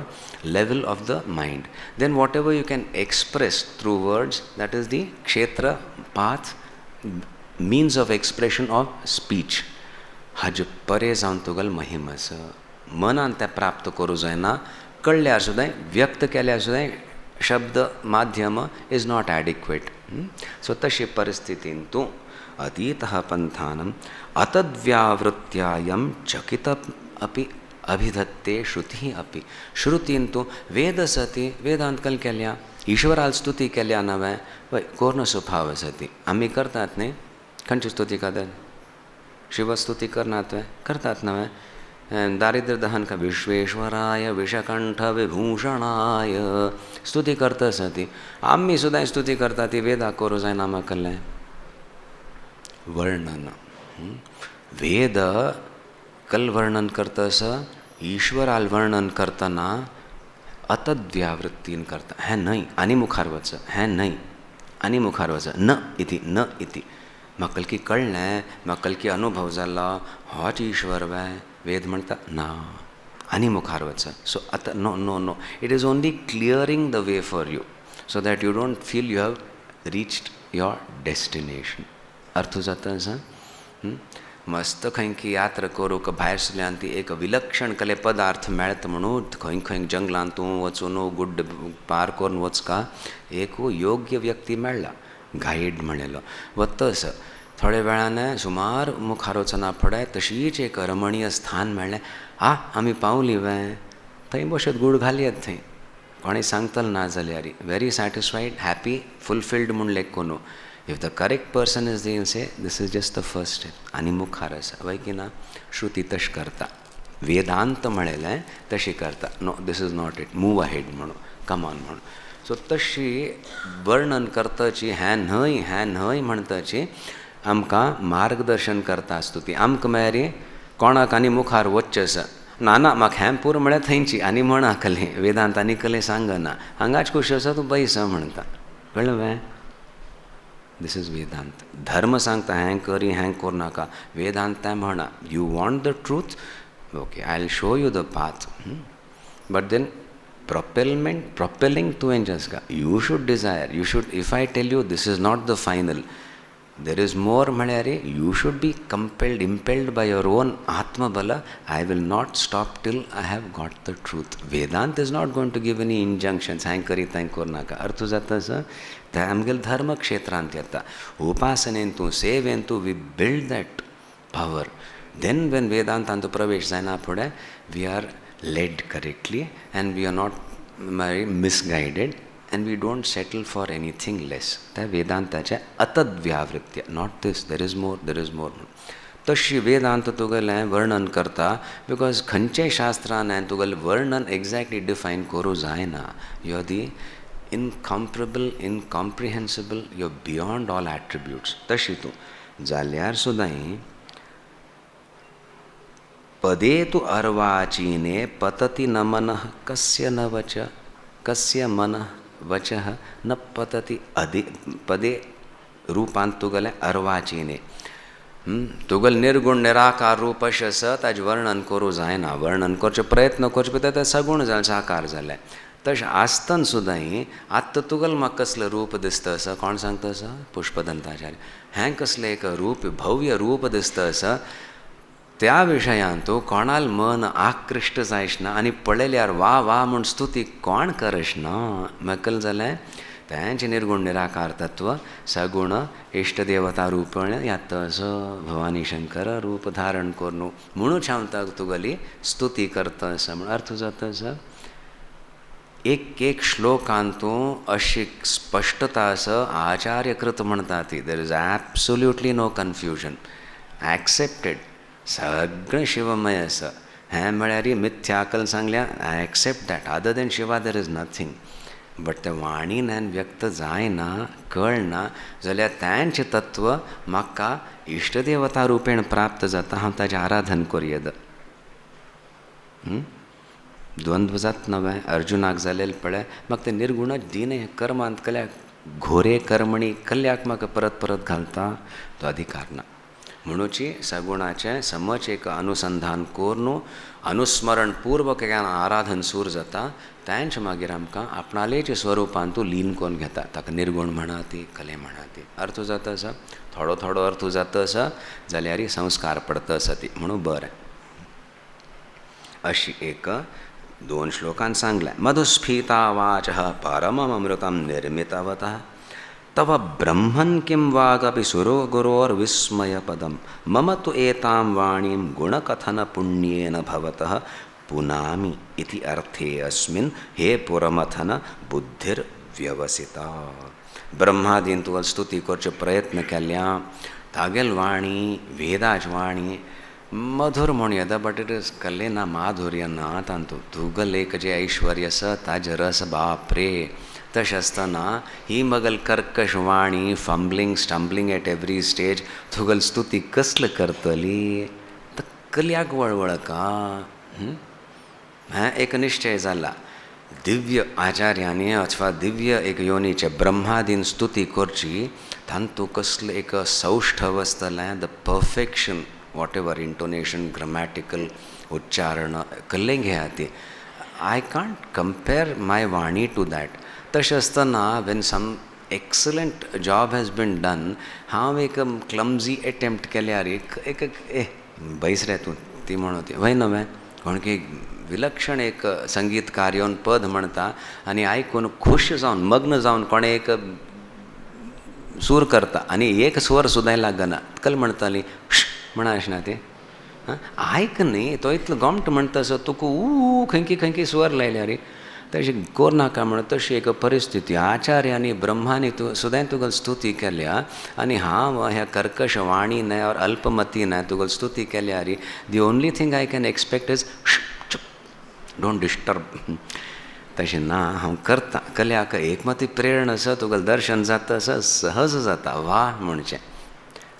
level of the mind. Then whatever you can express through words, that is the kshetra, path, means of expression of speech. हाजे परे जावन तुगेल महिमस मनान तें प्राप्त करूं जायना. कळल्यार सुद्दां, व्यक्त केल्यार सुद्दां शब्द माध्यम इज नॉट एडिक्वेट. सो तशी परिस्थितीन तूं अतीतः पंथानं अतद्व्यावृत्यायं चकित अपि अभिधत्ते श्रुती अपि. श्रुतीन तूं वेद सती वेदांत कल केल्या, ईश्वराल स्तुती केल्या नव्हे, पळय कोर्ण सुभाव सती आमी करतात न्ही. खंयची स्तुती करतात? शिवस्तुती करनात वे करतात नव्हे. दारिद्र्य दहन का विश्वेश्वराय विषकंठ विभूषणाय स्तुती करता सती आमी सुद्दां स्तुती करता ती वेदा करूं जायना म्हाका वर्णन. वेद कल वर्णन करतस, ईश्वराल वर्णन करतना अतद्व्यावृत्तीन करता. हें न्हय आनी मुखार वच, हें न्हय आनी मुखार वच, न इति न इति. म्हाका की कळ्ळें, म्हाका की अनुभव जालो, होच ईश्वर वे. वेद म्हणटा ना आनी मुखार वच. सो आतां no no no, it is only clearing the way for you so that you don't feel you have reached your destination. अर्थ जाता सा. मस्त खंय की यात्रा करूंक भायर सरल्यान ती एक विलक्षण कले पदार्थ मेळता म्हणून खंय खंय जंगलांत तूं वचून गुड्ड पार करून वचका एक योग्य व्यक्ती मेळ्ळा, गायड म्हणलेलो. वतस थोड्या वेळान सुमार मुखार वचना फुडें तशीच एक रमणीय स्थान मेळ्ळें. आमी पावली वे. थंय बसत गूड घालयत. थंय कोणें सांगतलें ना जाल्यार व्हेरी सॅटिस्फायड, हॅपी, फुलफिल्ड म्हूण लेख न्हू. If the correct person is then say this is just the first step. आनी मुखार आसा वय की ना. श्रुती तश करता, वेदांत म्हणलें तशी करता. No this is not it, move ahead म्हणून, कम ऑन म्हणून. सो तशी वर्णन करताची हें न्हय म्हणटाची आमकां मार्गदर्शन करता स्तुती. आमकां मेळ्ळी कोणाक आनी मुखार वच्चें आसा. ना म्हाका हें पुरो म्हळ्यार थंयची आनी म्हणा कलें वेदांत आनी कलें सांगना. हांगाच खुशी आसा तूं पयस म्हणटा. कळ्ळें वे. दिस इज वेदांत. धर्म सांगता हें करी हें करूं नाका. वेदांत तें म्हणा you want the truth, okay I will show you the path. But then propelling to enjaska. You should desire, you should, if I tell you this is not the final, there is more malayari, you should be compelled, impelled by your own Atma Bala. I will not stop till I have got the truth. Vedanta is not going to give any injunctions. Hankari tankornaka. Arthu jata sa. Tamgil dharma kshetrantyata. Upasanentu, seventu, we build that power. Then when Vedanta antu pravesh zaina pude, we are led correctly and we are not misguided and we don't settle for anything less. That Vedanta cha atadvyavritya, not this, there is more. Tashi Vedanta tugal varnan karta, because khanche shastran and tugal varnan exactly define koru zaina. You are the incomparable, incomprehensible, you are beyond all attributes. Tashi tu jalyar sudai पदे तु अर्वाचीने पतति न मनः कस्य न वच कस्य मनः वचः न पतति अधि पदे रूपांत तुगल अर्वाचीने तुगल निर्गुण निराकार रूपश ताज वर्णन करूं जायना. वर्णन करचे प्रयत्न करचे पळय ते सगुण जालें, साकार जालें. तशें आसतना सुद्दां आत्तां तुगल म्हाका कसलें रूप दिसता आसा. कोण सांगता आसा? पुष्पदंताचार्य. हें कसलें एक रूप, भव्य रूप दिसता आसा. त्या विशयांतू कोणाल मन आकृष्ट जायच ना आनी पळयल्यार वा वा म्हूण स्तुती कोण करश ना मेकल जाल्यार त्यांचे निर्गुण निराकार तत्व सगुण इष्टदेवता रूपण यातस भवानी शंकर रूप धारण करून म्हणूच हांव तुगेली स्तुती करतस म्हण अर्थ जातस. एक श्लोकांतू अशी स्पष्टता असं आचार्यकृत म्हणटा ती. There is absolutely no confusion. Accepted सगळें शिवमय असं हें म्हळ्यार मिथ्याकल सांगल्या I accept that. Other than Shiva there is nothing. बट ते वाणीन व्यक्त जायना कळना जाल्यार तांचें तत्व म्हाका इश्टदेवता रुपेण प्राप्त जाता. हांव ताचें आराधन करूं येद. द्वंद्व जात नव्हे. अर्जुनाक जालेले पळय म्हाका ते निर्गुणच दिने कर्मांत केल्या घोरे कर्मणी कल्याक म्हाका परत परत घालता तो अधिकार ना. म्हणूची सगुणाचें समज एक अनुसंधान करून अनुस्मरण पूर्वक आराधन सूर जाता. तांचे मागीर आमकां आपणालेच्या स्वरुपान तूं लीन करून घेता. ताका निर्गुण म्हणा ती कले म्हणा ती. अर्थ जाता आसा थोडो थोडो अर्थ जाता आसा जाल्यार संस्कार पडता आसा ती म्हणून बरें. अशी एक 2 श्लोकांत सांगलें. मधुस्फीता वाचः परममृतं निर्मितवतः तव ब्रह्मन् किं वागपि सुरो गुरोर्विस्मयपदं मम तु एतां वाणीं गुणकथनपुण्येन भवतः पुनामि इति अर्थे अस्मिन् हे पुरमथन बुद्धिर्व्यवसिता. ब्रह्मादीन तुवें स्तुती करचे प्रयत्न केल्या. तागेल वाणी वेदाच वाणी मधुर म्हूण येता बट इट इज कल्ले ना माधुर्य ना तांतू. तुगेल एक जे ऐश्वर्य आसा ताजे रस बाप रे. तशें आसतना ही मगल कर्कश वाणी फंबलिंग स्टंबलिंग एट एवरी स्टेज तुगेल स्तुती कसले करतली. कल्याक वळवळका. हें एक निश्चय जाला. दिव्य आचार्यांनी अथवा दिव्य एक योनीचे ब्रह्मादीन स्तुती करची तांतू कसलें एक सौष्ठव आसतलें. The perfection whatever intonation grammatical उच्चारण कसलें घेया ती. आय कांट कंपेर माय वाणी टू दॅट. तशें आसतना when some excellent job has been done हांव एक क्लमझी एटेम्प्ट केल्यार एक बैस रे तूं ती म्हणून ती वय नव्हे कोण की विलक्षण एक संगीतकार येवन पद म्हणटा आनी आयकून खूश जावन मग्न जावन कोणें एक सूर करता आनी एक स्वर सुद्दां लागना. कल म्हणटाली म्हणा आसना ती आयक न्ही तो इतलो गोमट म्हणटा सो तुका खंयकी स्वर लायल्या रे तशें कोर नाका म्हणून तशी एक परिस्थिती. आचार्यांनी ब्रह्मानी सुद्दां तुगेल स्तुती केल्या आनी हांव ह्या कर्कश वाणीन और अल्पमतीन तुगेल स्तुती केल्या रे. The only thing I can expect is don't disturb. तशें ना हांव करता. कल्याक एकमती प्रेरणा आसा तुगेलें दर्शन जाता आसा सहज जाता वा म्हणचें.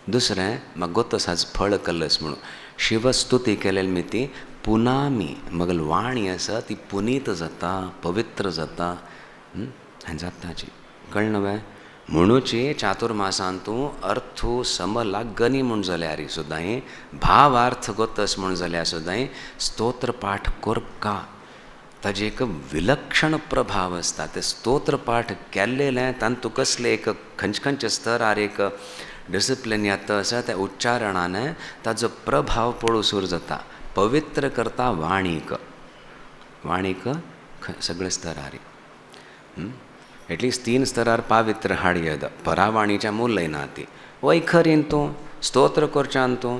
दुसरें म्हाका गोतस आज फळ कल्लस म्हणून शिवस्तुती केलेली मी ती पुनामी मगल वाणी आसा ती पुनीत जाता पवित्र जाता. हें जाताची कळ्ळें न्हय. म्हणूची चातुर्मासांतू अर्थू समलागनी म्हूण जाल्यार सुद्दां भावार्थ गोतस म्हूण जाल्यार सुद्दां स्तोत्र पाठ करका ताजे एक विलक्षण प्रभाव आसता. ते स्तोत्र पाठ केल्लेलें तांतू कसले एक खंयचे स्तरार एक डिसिप्लीन येता आसा त्या उच्चारणान ताजो प्रभाव पळोवंक सुरू जाता. पवित्र करता वाणीक सगळे स्तरार एटलिस्ट 3 स्तरार पावित्र हाड येद. परावाणीच्या मूल्य ना ती वैखरीन तूं स्तोत्र करच्यान तूं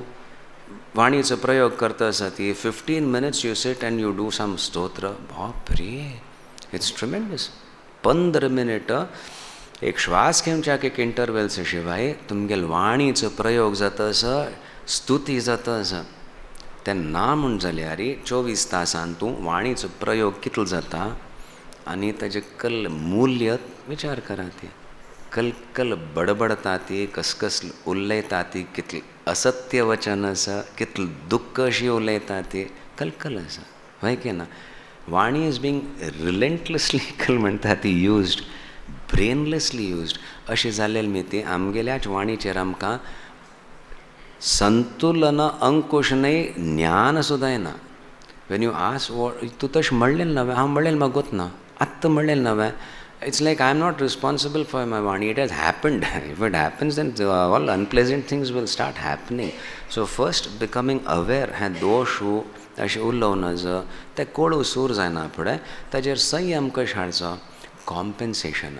वाणीचो प्रयोग करता आसा ती 15 minutes you sit and you do some स्तोत्र. बाप रे इट्स ट्रिमेंडस. 15 मिनट एक श्वास घेवच्याक एक इंटरवेलचे शिवाय तुमगेल वाणीचो प्रयोग जाता आसा स्तुती जाता आसा. तें ना म्हूण जाल्यार 24 तासान तूं वाणीचो प्रयोग कितलो जाता आनी ताजें कल मूल्य विचार करा. ती कल बडबडता ती कसकस उलयता ती कितलें असत्य वचन आसा कितलें दुख्ख अशी उलयता ती कल आसा हय की ना. वाणी इज बींग रिलेंटलेसली कल म्हणटा ती यूज्ड ब्रेनलेसली यूज्ड अशें जालेली मी ती आमगेल्याच वाणीचेर आमकां संतुलन अंकुश न्हय ज्ञान सुद्दां येना. वेन यू आस तूं तशें म्हणलेलें नवें हांव म्हणलेलें म्हाका गोत ना आत्तां म्हणलेलें नवें It's like I'm not responsible for my Vani. It has happened. If it happens, then all unpleasant things will start happening. So first becoming aware, हे दोष अशें उरलो नजर ते कोड सूर जायना फुडें ताजेर संयम कशें हाडचो compensation.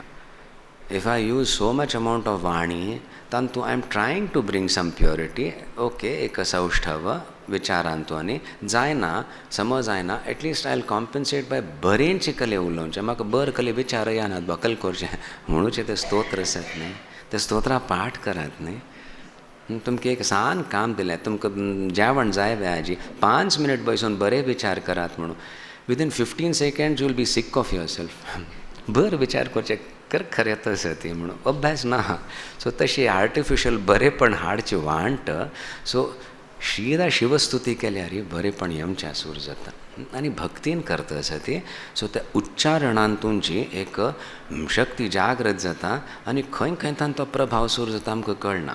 If I use so much amount of Vani, tantu I am trying to bring some purity. Okay, एक सौष्ठव विचारांतू आनी जायना समज जायना at least I'll compensate by बरेंची कले उलोवचें म्हाका बर कले विचार येनात बकल करचें म्हणूचे ते स्तोत्र आसात न्ही ते स्तोत्रां पाठ करात न्ही तुमकां एक सान काम दिलें तुमकां जेवण जाय वेळाची 5 मिनट बसून बरे विचार करात म्हणून within 15 seconds you will be sick of yourself. बर विचार करचे कर खरें तसं ती म्हणून अभ्यास ना सो तशी आर्टिफिशियल बरेपण हाडचे वांट सो शीदा शिवस्तुती केल्यार बरेपण येवचें सूर जाता आनी भक्तीन करता आसा ती सो त्या उच्चारणांतून जी एक शक्ती जागृत जाता आनी खंय खंय तो प्रभाव सूर जाता आमकां कळना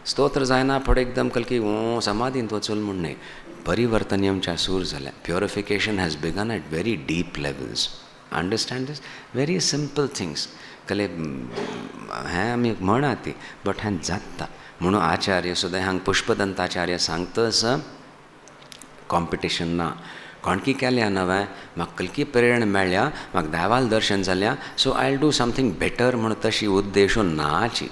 स्तोत्र जायना फुडें एकदम कल की समाधींत वचून म्हण न्ही परिवर्तन येवचें सूर जालें purification has begun at very deep levels understand this very simple things कले हें आमी म्हणा ती बट हें जाता म्हणून आचार्य सुद्दां हांगा पुष्पदंताचार्य सांगतस कॉम्पिटिशन ना कोणकी केल्या नवें म्हाका कलकी प्रेरणा मेळ्ळ्या म्हाका देवाल दर्शन जाल्या so I will do something better म्हणून तशी उद्देशून नाची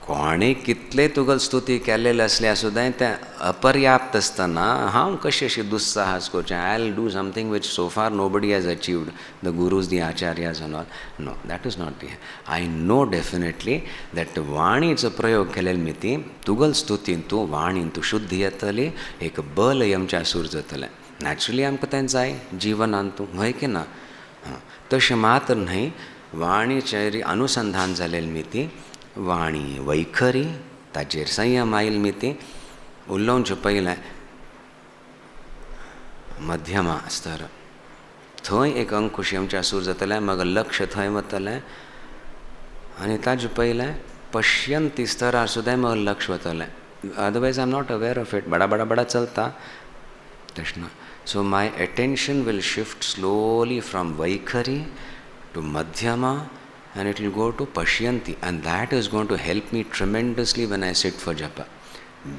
कोणें कितले तुगेल स्तुती केलेले असल्या सुद्दां तें अपर्याप्त आसतना हांव कशें अशी दुस्साहस करचें I will do something which so far nobody has achieved the gurus the acharyas and all no that is not the I know definitely that वाणीचो प्रयोग केलेली मिती तुगेल स्तुतीन तूं वाणीन तूं शुद्ध येतली एक बल येवचें सूर जातलें नॅचरली आमकां तें जाय जिवनांत तूं हय की ना तशें मात्र न्हय वाणीचेर अनुसंधान जालेली मिती वाणी वैखरी ताचेर संयम आयिल्ली मिती उलोवचे पयलें मध्यमा स्तर थंय एक अंकुश येवचें सूर जातलें मग लक्ष थंय वतलें आनी ताजे पयलें पश्यंती स्तरार सुद्दां मग लक्ष वतलें otherwise I am not aware of it बडा बडा बडा चलता तशें ना so my attention will shift slowly from vaikhari to madhyama and it will go to Pashyanti and that is going to help me tremendously when I sit for japa.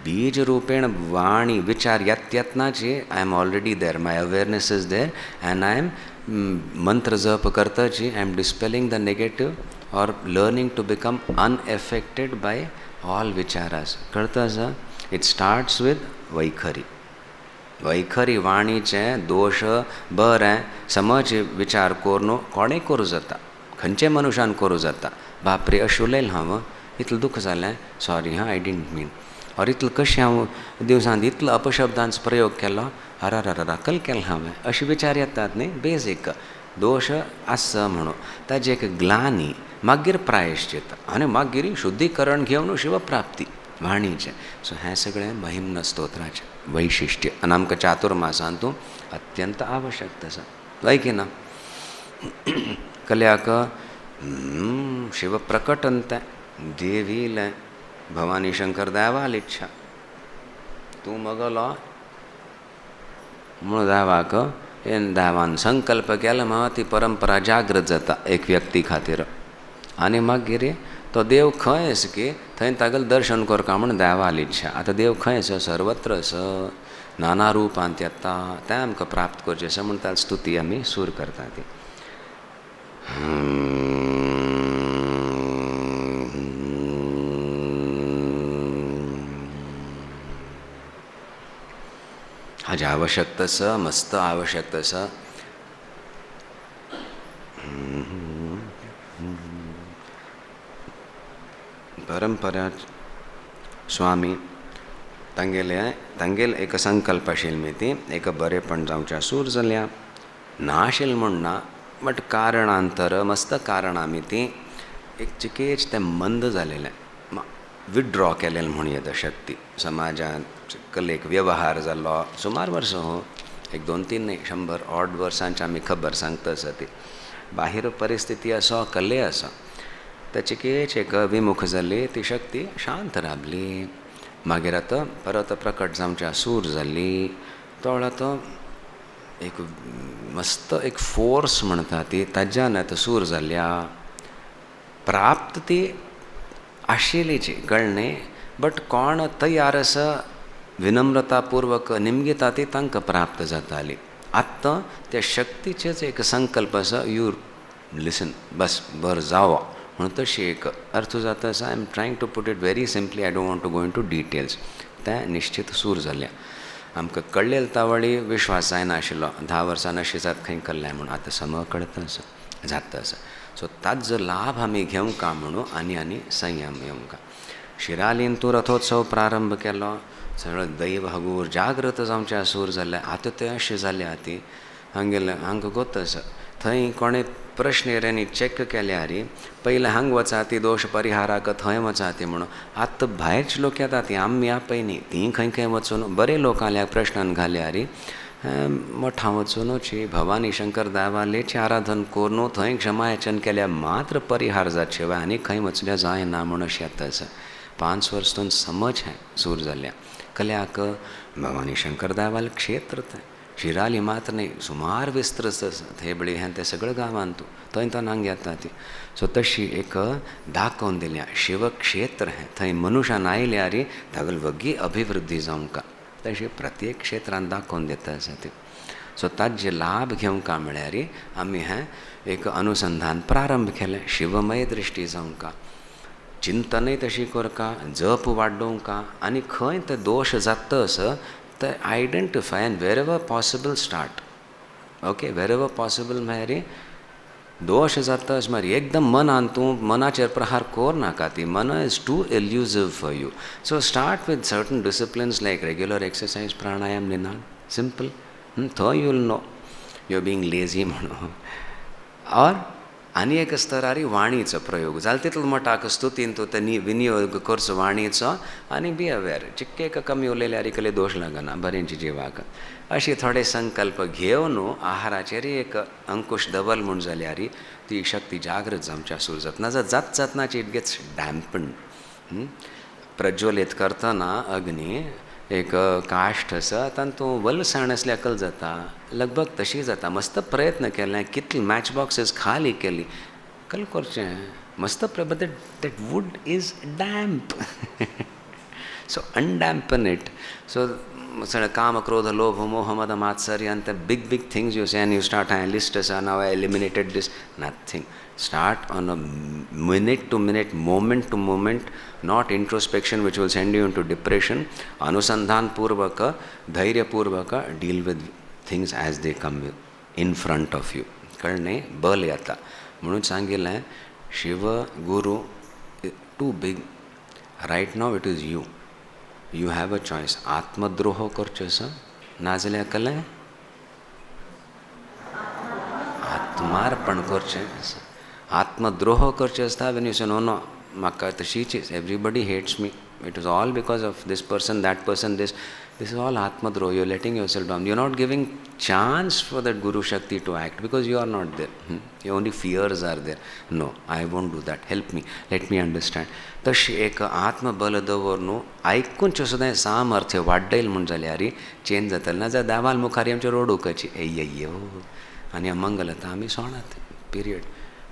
Bij rupena vani vichar yatyatnache I am already there, my awareness is there and I am mantra japa karta ji I am dispelling the negative or learning to become unaffected by all vicharas. Karta sa it starts with Vaikhari. Vaikhari वाणीचे दोष बरें समज विचार करून कोणें करूं जाता खंयचे मनशान करूं जाता बापरे अशें उलयलें हांव इतलें दूख जालें सॉरी आय डिडंट मीन और इतलें कशें हांव दिवसांत इतलो अपशब्दांचो प्रयोग केलो कल केलें हांवें अशें विचार येतात न्ही बेजीक दोश आसा म्हणून ताजी एक ग्लानी मागीर प्रायश्चित आनी मागीर शुद्धीकरण घेवन शिवप्राप्ती वाणीचें सो हें सगळें महिम्न स्तोत्राचें वैशिश्ट्य आनी आमकां चातुर्मासांतूं अत्यंत आवश्यक आसा हय की ना कल्याक शिव प्रकटंते देवीले भवानी शंकर देवाल इच्छा तूं मगलो म्हणून देवाक देवान संकल्प केलो म्हणून ती परंपरा जागृत जाता एक व्यक्ती खातीर आनी मागीर तो देव खंय आसा की थंय तागेलें दर्शन करता म्हणून देवाल इच्छा आतां देव खंय आसा सर्वत्र आसा नाना रुपांत येता तें आमकां प्राप्त करचें आसा म्हणून ताची स्तुती आमी सूर करता ती हाजे आवश्यकता आसा मस्त आवश्यकता आसा परंपरा स्वामी तांगेल एक संकल्प आशिल्ली मिती एक बरेपण जावचें सूर जाल्या नाशिल्लें म्हण ना बट कारणांतर मस्त कारणां मिती एक चिकेच तें मंद जालेलें विथड्रॉ केलेलें म्हूण येता शक्ती समाजांत कलेक व्यवहार जाल्लो सुमार वर्सां हो एक 2-3 न्ही 100 ऑड वर्सांची आमी खबर सांगता आसा ती बाहेर परिस्थिती आसा कले आसा ताची केच एक विमुख जाली ती शक्ती शांत राबली मागीर आतां परत प्रकट जावच्या सूर जाल्ली तो तो एक मस्त एक फोर्स म्हणटा ती ताज्यान आतां सूर जाल्या. प्राप्त ती आशिल्लीची कळ्ळें, बट कोण तयार आसा विनम्रतापूर्वक निमगीता ती तांकां प्राप्त जाताली. आत्तां त्या शक्तीचेच एक संकल्प आसा, यू लिसन, बस बरें जावो म्हणून तशी एक अर्थ जाता आसा. I am trying to put it very simply, I don't want to go into details. तें निश्चित सूर जाल्या. आमकां कळ्ळेल तावळी विश्वास जायना आशिल्लो, 10 वर्सां अशें जात खंय कल्लें म्हणून. आतां समज कळटा आसा, जाता आसा. सो ताचो लाभ आमी घेवंका म्हणून आनी संयम येवंका. शिरालीन तूं रथोत्सव प्रारंभ केलो, सगळें दैव हगूर जागृत जावचें सूर जाल्लें. आतां तें अशें जालें ती हांगेलें हांकां गोत आसा. थंय कोणें प्रश्न येऱ्यांनी चॅक केल्यार पयलें हांगा वचा ती दोश परिहाराक थंय वचा ती म्हणून. आतां भायरचे लोक येता ती आमी आपय न्ही, तीं खंय खंय वचून बरे लोक आल्यार प्रश्नान घाल्यार मठां वचूनची भवानी शंकर देवालेचें आराधन करून थंय क्षमायाचन केल्यार मात्र परिहार जात शिवाय आनी खंय वचल्यार जायना म्हणून अशें येता आसा. 5 वर्सां समज हें सूर जाल्ल्या. कल्याक भवानी शंकर देवाल क्षेत्र तें शिराली मात्र न्ही, सुमार विस्तृत थेबळी हें तें सगळें गांवांत तूं थंय तो हांगा येता ती. सो तशी एक दाखोवन दिल्या शिवक्षेत्र हें. थंय मनशान आयल्यार तागेल वगी अभिवृद्धी जावंका. तशी प्रत्येक क्षेत्रांत दाखोवन दिता आसा ती. सो ताजे लाभ घेवंका म्हळ्यार आमी हें एक अनुसंधान प्रारंभ केलें. शिवमय दृश्टी जावंका, चिंतनय तशी करका, जप वाडोवंका, आनी खंय ते दोश जाता आसा ते आयडेंटिफाय एंड वेर एवर पॉसिबल स्टार्ट. ओके, वेर एवर पॉसिबल म्हळ्यार दोश जाता अशें म्हळ्यार एकदम मनान तूं मनाचेर प्रहार कोर नाका. ती man is too elusive for you. So start with certain disciplines like regular exercise, pranayama, ninad, simple. थंय you will know you are being lazy म्हणून. और आनी एक स्तरार वाणीचो प्रयोग जाल तितलो मोठाक स्तुतीन तूं ते विनियोग करचो वाणीचो. आनी बी अवेर चिक्के कमी उलयल्यार कसले दोश लागना बरेंची जिवाक. अशे थोडे संकल्प घेवन आहाराचेर एक अंकुश दवल म्हूण जाल्यार ती शक्ती जागृत जावच्या सूर जाता. नाजाल्यार जात जातनाची इट गेट्स डॅम्पन. प्रज्वलीत करतना अग्नी एक काश्ट आसा तातूंत वलसाण असल्याकल जाता, लगभग तशी जाता. मस्त प्रयत्न केले, कितले मॅच बॉक्सीस खाली केली, कल करचें मस्त but that wood is damp. So undampen it. So सगळें काम, क्रोध, लोभ, मोह, मद, मात्सर्य and the big things you say and you start a list as now I eliminated this. Nothing. Start on a minute to minute, moment to moment, not introspection which will send you into depression. Anusandhan purvaka, dhairya purvaka, deal with things as they come in front of you. कळ्ळें, बल येता म्हणून सांगिल्लें Shiv guru too big. Right now it is you. You have a choice. आत्मद्रोह करचें आसा, नाजाल्यार कलें आत्मार्पण करचें आसा. आत्मद्रोह करचें आसता when you say no, म्हाका तशीच is, everybody hates me, it is all because of this person, that person, this is all atmadroh. You are letting yourself down. You are not giving chance for that Guru Shakti to act because you are not there. Your only fears are there. No, I won't do that. Help me. Let me understand. तशी एक आत्मबल दवरून आयकूनचें सुद्दां सामर्थ्य वाडयलें म्हूण जाल्यार change जातलें. नाजाल्यार देवाल मुखार आमचें रोडूकची एय्यो आनी अमंगलता आमी सोणात. पिरियड.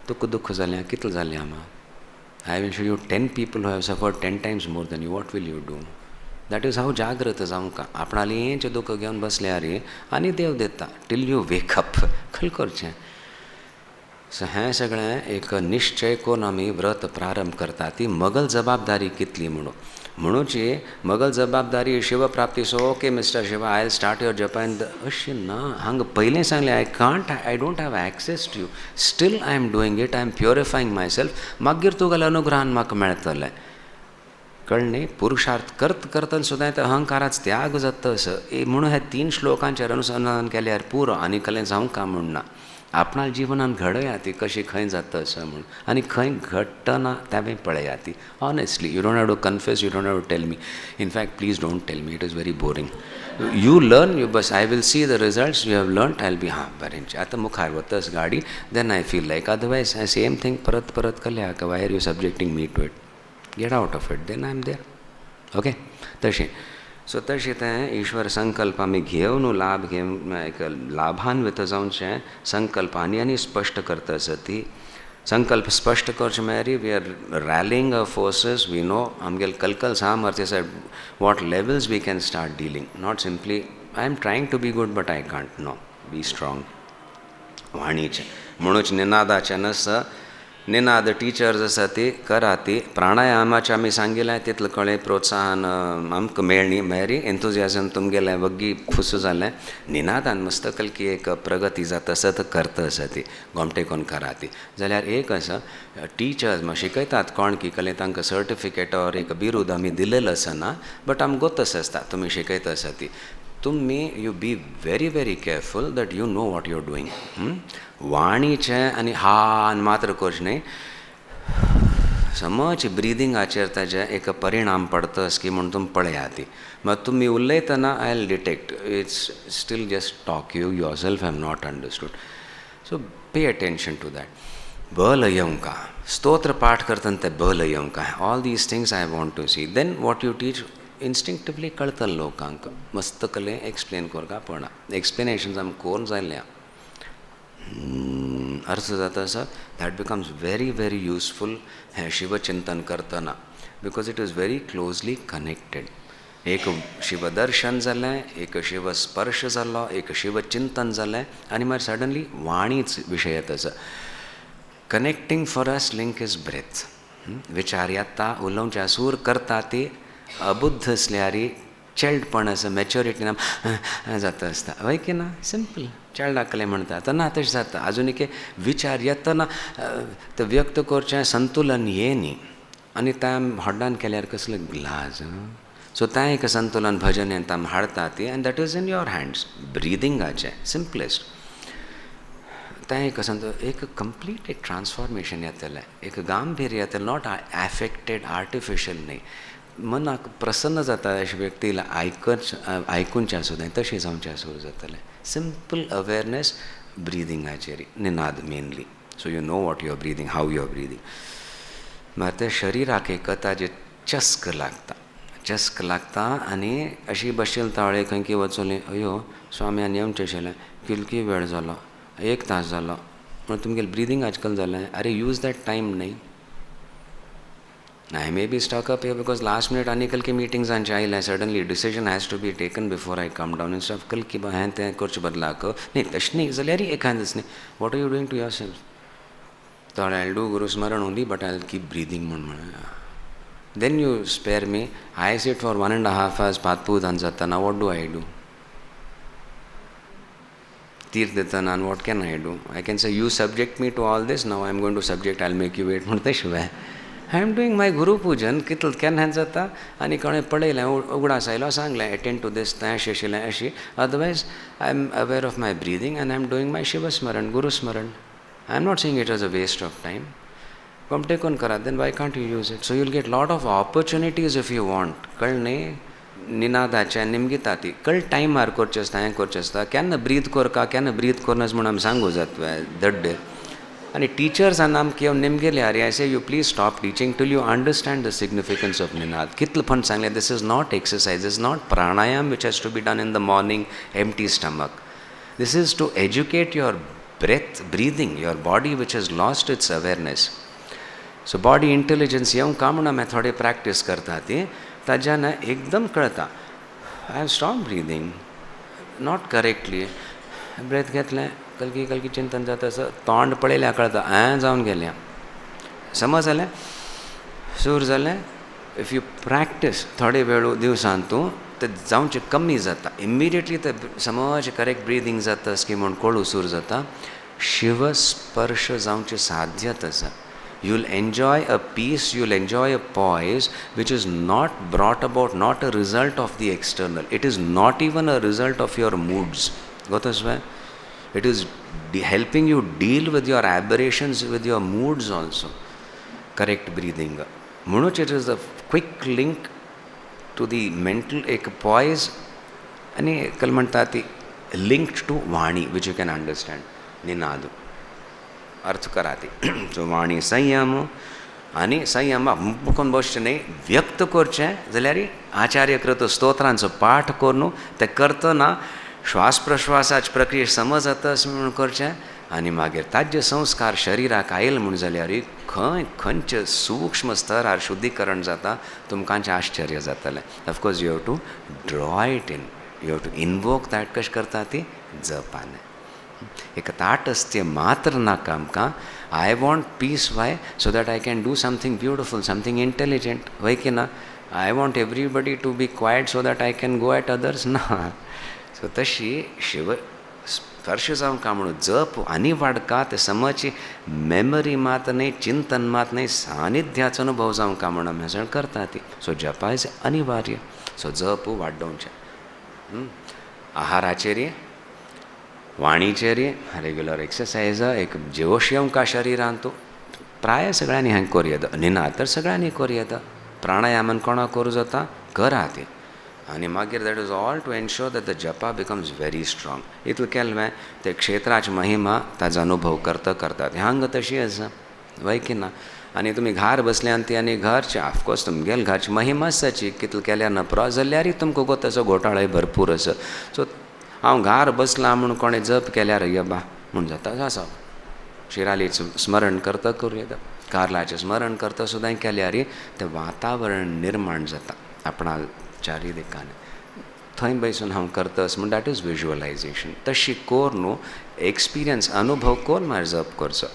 तुका दुख्ख जालें, कितलें जालें आमा. I will show you 10 people who have suffered 10 times more than you. What will you do? That is how जागृत जावंका. आपणालेंचें दुख्ख घेवन बसल्यार आनी देव दिता टील यू वेक अप. खंय करचें. सो हें सगळें एक निश्चय करून आमी व्रत प्रारंभ करता. ती मगल जबाबदारी कितली म्हणूची मगल जबाबदारी शिवप्राप्ती. So okay mister Shiva, I will start your jap and अशें ना. हांगा पयलें सांगलें I don't have access to you. Still I am doing it. I am purifying myself. मागीर तुगेल्या अनुग्रहान म्हाका मेळटलें. कळ्ळें. पुरुषार्थ करतना सुद्दां ते अहंकाराच त्याग जाता असं म्हणून हे 3 श्लोकांचेर अनुसंधान केल्यार पुरो आनी कलें जावंका म्हणना. आपणा जिवनान घडया ती कशी खंय जाता असं म्हणून आनी खंय घडटना तें पळया ती. Honestly you don't have to confess, you don't have to tell me. In fact please don't tell me, it is very boring. You learn, you बस I will see the results you have learn. I will be हां बरेंचे आतां मुखार वतस गाडी. Then I feel like otherwise same thing परत परत कल्या why are you subjecting me to it. Get out of it. Then I M there. Okay. तशें सो तशें तें ईश्वर संकल्प आमी घेवन लाभ घेवन एक लाभान्वित जावचें संकल्पांनी आनी स्पश्ट करता सती संकल्प स्पश्ट करचे मेरी we are rallying our forces we know आमगेल कलकल सामर्थ्य set what levels we can start dealing not simply I am trying to be good but I can't no be strong वाणीचें म्हणूच निनादाचें नसता निनाद टिचर्स आसा ती करा ती प्राणायामाचें आमी सांगिल्लें तितलें कळ्ळें प्रोत्साहन आमकां मेळ्ळी मेरी एन्थुजियाजम तुमगेलें वग्गी फुस जालें निनादान मस्तकल की एक प्रगती जाता सत करता आसा ती गोमटे कोन्न करा ती जाल्यार एक आसा टिचर्स शिकयतात कोण की कले तांकां सर्टिफिकेट ऑर एक बिरूद आमी दिलेलो आसना बट आमकां गोतस आसता तुमी शिकयता आसा ती तुम्ही you be very very careful that you know what you're doing वाणीचें आनी हान मात्र करचें न्ही समज ब्रिदिंगाचेर ताजे एक परिणाम पडतस की म्हूण तुमी पळयात ती मात तुमी उलयतना I will detect it's still just talk you yourself have not understood so pay attention to that बल येवंका स्तोत्र पाठ करतना ते बल येवंका all these things I want to see then what you teach instinctively कळटलें लोकांक मस्तकलें एक्सप्लेन करपा पडना एक्सप्लेनेशन्स आमकां कोरून जाल्ल्या अर्थ जाता आसा that becomes very very useful हें शिवचिंतन करतना because it is very closely connected एक शिवदर्शन जालें एक शिवस्पर्श जालो एक शिवचिंतन जालें आनी मागीर सडनली वाणीच विशय येता आसा connecting for us link is breath विचार येता उलोवच्या सूर करता ती अबुद्ध असल्यारी चेल्डपण आसा मॅच्युरिटीन जाता आसता हय की ना सिंपल चेल्डाकलें म्हणटा तेन्ना तशें जाता आजून एक विचार येतना तें व्यक्त करचें संतुलन ये न्ही आनी तें हड्डान केल्यार कसलें ग्लास सो तें एक संतुलन भजन येता हाडटा ती and that is in your hands ब्रिदिंगाचें सिम्पलेस्ट तें एक कंप्लीट एक ट्रान्सफॉर्मेशन येतलें एक गांभीर्य येतलें नॉट एफेक्टेड आर्टिफिशियल न्ही मनाक प्रसन्न जाता अशें व्यक्तीला आयकूनचें सुद्दां तशें जावचें सुरू जातलें सिंपल अवेरनेस ब्रिदिंगाचेर निनाद mainly so you know what your breathing how your breathing मागीर ते शरिराक एक ताजें चस्क लागता आनी अशी बसयली तावळे खंय की वचून अयो स्वाम्यान येवचें आशिल्लें कितकी वेळ जालो 1 तास जालो पूण तुमगेलें ब्रिदींग आजकाल जालें अरे यूज दॅट टायम न्ही I may be stuck up here because last minute आनी की मीटिंग्सांचे आयलें suddenly decision has to be taken before I come down instead of कल की हें तें करचे बदलाक न्ही तशें न्ही जाल्यार एखादच न्ही what are you doing to yourself थोडे आय डू गुरुस्मरण only but I keep breathing म्हण then you spare me I sit for 1.5 hours पातपूत जातना वॉट डू आय डू तीर्थ दितना आनी what can I do I can say you subject me to all this now I am going to subject I make you wait म्हण तशें way I am doing my गुरू पूजन कितलें केन्ना जाता आनी कोणें पळयलें उगडास आयलो सांगलें अटेंड टू दीस तें अशें आशिल्लें अशी otherwise I am aware of my breathing and I am doing my शिवस्मरण गुरुस्मरण I am not saying it was a waste of time come taken करात then why can't you use it so you'll get lot of opportunities if you want कळ न्ही निनादाचें निमगिता ती कळ टायमार करचें आसता हें करचें आसता केन्ना ब्रीद करका केन्ना ब्रीद करनास म्हूण आमी सांगू जाता दड्डे आनी टिचर्सान आमकां येवन निमगेले अरे I say you please stop teaching till you understand the significance of ninad कितलें पण सांगलें this is not exercise is not pranayama which has to be done in the morning empty stomach this is to educate your breath breathing your body which has lost its awareness so body intelligence येवं का म्हणून हांवें थोडी practice करता ती ताज्यान एकदम कळटा I have stop breathing not correctly breath घेतलें कलकी चिंतन जाता असं तोंड पळयल्यार कळटा जावन गेलें समज जालें सूर जालें इफ यू प्रॅक्टीस थोडे वेळ दिवसान तूं तें जावचें कमी जाता इमिडिएटली ते समज करेक्ट ब्रिदींग जाता की म्हूण कळू सूर जाता शिवस्पर्श जावचें साध्यत आसा you will enjoy a peace, you will enjoy a poise which is not brought about, not a result of the external. It is not even a result of your moods. Got this way? It is helping you deal with your aberrations, with your moods also. Correct breathing. Munuch, it is a quick link to the mental, ek poise, and kalmantati linked to Vani, which you can understand. Ninadu. अर्थ कराती so वाणी संयम आनी संयमा मुकून बसचें न्ही, व्यक्त करचें जाल्यार आचार्य कृत स्तोत्रांचो पाठ करून तें करतना श्वास प्रश्वासाची प्रक्रिया समज जाता अशें म्हणून करचें आनी मागीर ताजे संस्कार शरिराक आयले म्हूण जाल्यार खंयचे सूक्ष्म स्तरार शुद्धीकरण जाता तुमकांचें आश्चर्य जातलें. Of course you have to draw it in, you have to invoke that. कशें करता ती जपान. एक ताटस्थ्य मात्र नाका आमकां. I want peace. Why? So that I can do something beautiful, something intelligent. वय की ना? I want everybody to be quiet so that I can go at others. ना. सो तशी शिव स्पर्श जावं का म्हणून जप आनी वाडका ते समाची मेमरी मात न्ही, चिंतन मात न्ही, सानिध्याचो अनुभव जावं का म्हणून मेजण करता ती. सो जपा इज अनिवार्य. सो जप वाडोवचें. आहाराचेर, वाणीचेर, रेग्युलर एक्सरसायज, एक जोश येवंका शरिरांत तूं प्राय सगळ्यांनी हांगा करूं येता. निना तर सगळ्यांनी करूं येता. प्राणायामन कोणा करूं जाता? करा ती. आनी मागीर that is all to ensure that the जपा बिकम्स व्हेरी स्ट्रॉंग. इतलें केलें ते क्षेत्राची महिमा ताजो अनुभव करता करतात. हांगा तशी आसा. वय की ना? आनी तुमी घार बसले आनी ती आनी घरचे ऑफकोर्स तुमगेले घरची महिमा आसाची. कितले केल्यार नपरो जाल्यारय तुमकां गो ताचो घोटाळो भरपूर आसा. सो हांव घार बसलां म्हणून कोणें जप केल्यार यबा म्हूण जाता आसा. शिरालीचें स्मरण करता करूं येता. कार्लाचें स्मरण करता सुद्दां केल्यार तें वातावरण निर्माण जाता आपणा चारी दिकांनी. थंय बसून हांव करता म्हण दॅट इज विज्युअलायजेशन. तशी कोर न्हू, एक्सपिरियन्स अनुभव कोर मागीर जप करचो.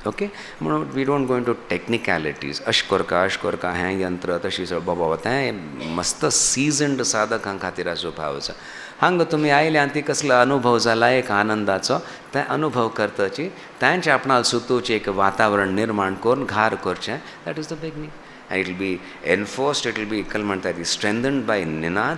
ओके. म्हणून we don't go into technicalities. अशें करका हें यंत्र तशी बाबा तें मस्त सिजंड साधकां खातीर आसूं भाव आसा. हांगा तुमी आयले आनी ती कसलो अनुभव जाला एक आनंदाचो, तें अनुभव करताची तांचे आपणाल सुतूचे एक वातावरण निर्माण करून घार करचें. That is the beginning. And it will be enforced, it will be कल म्हणटा ती स्ट्रेंथन्ड बाय निनाद.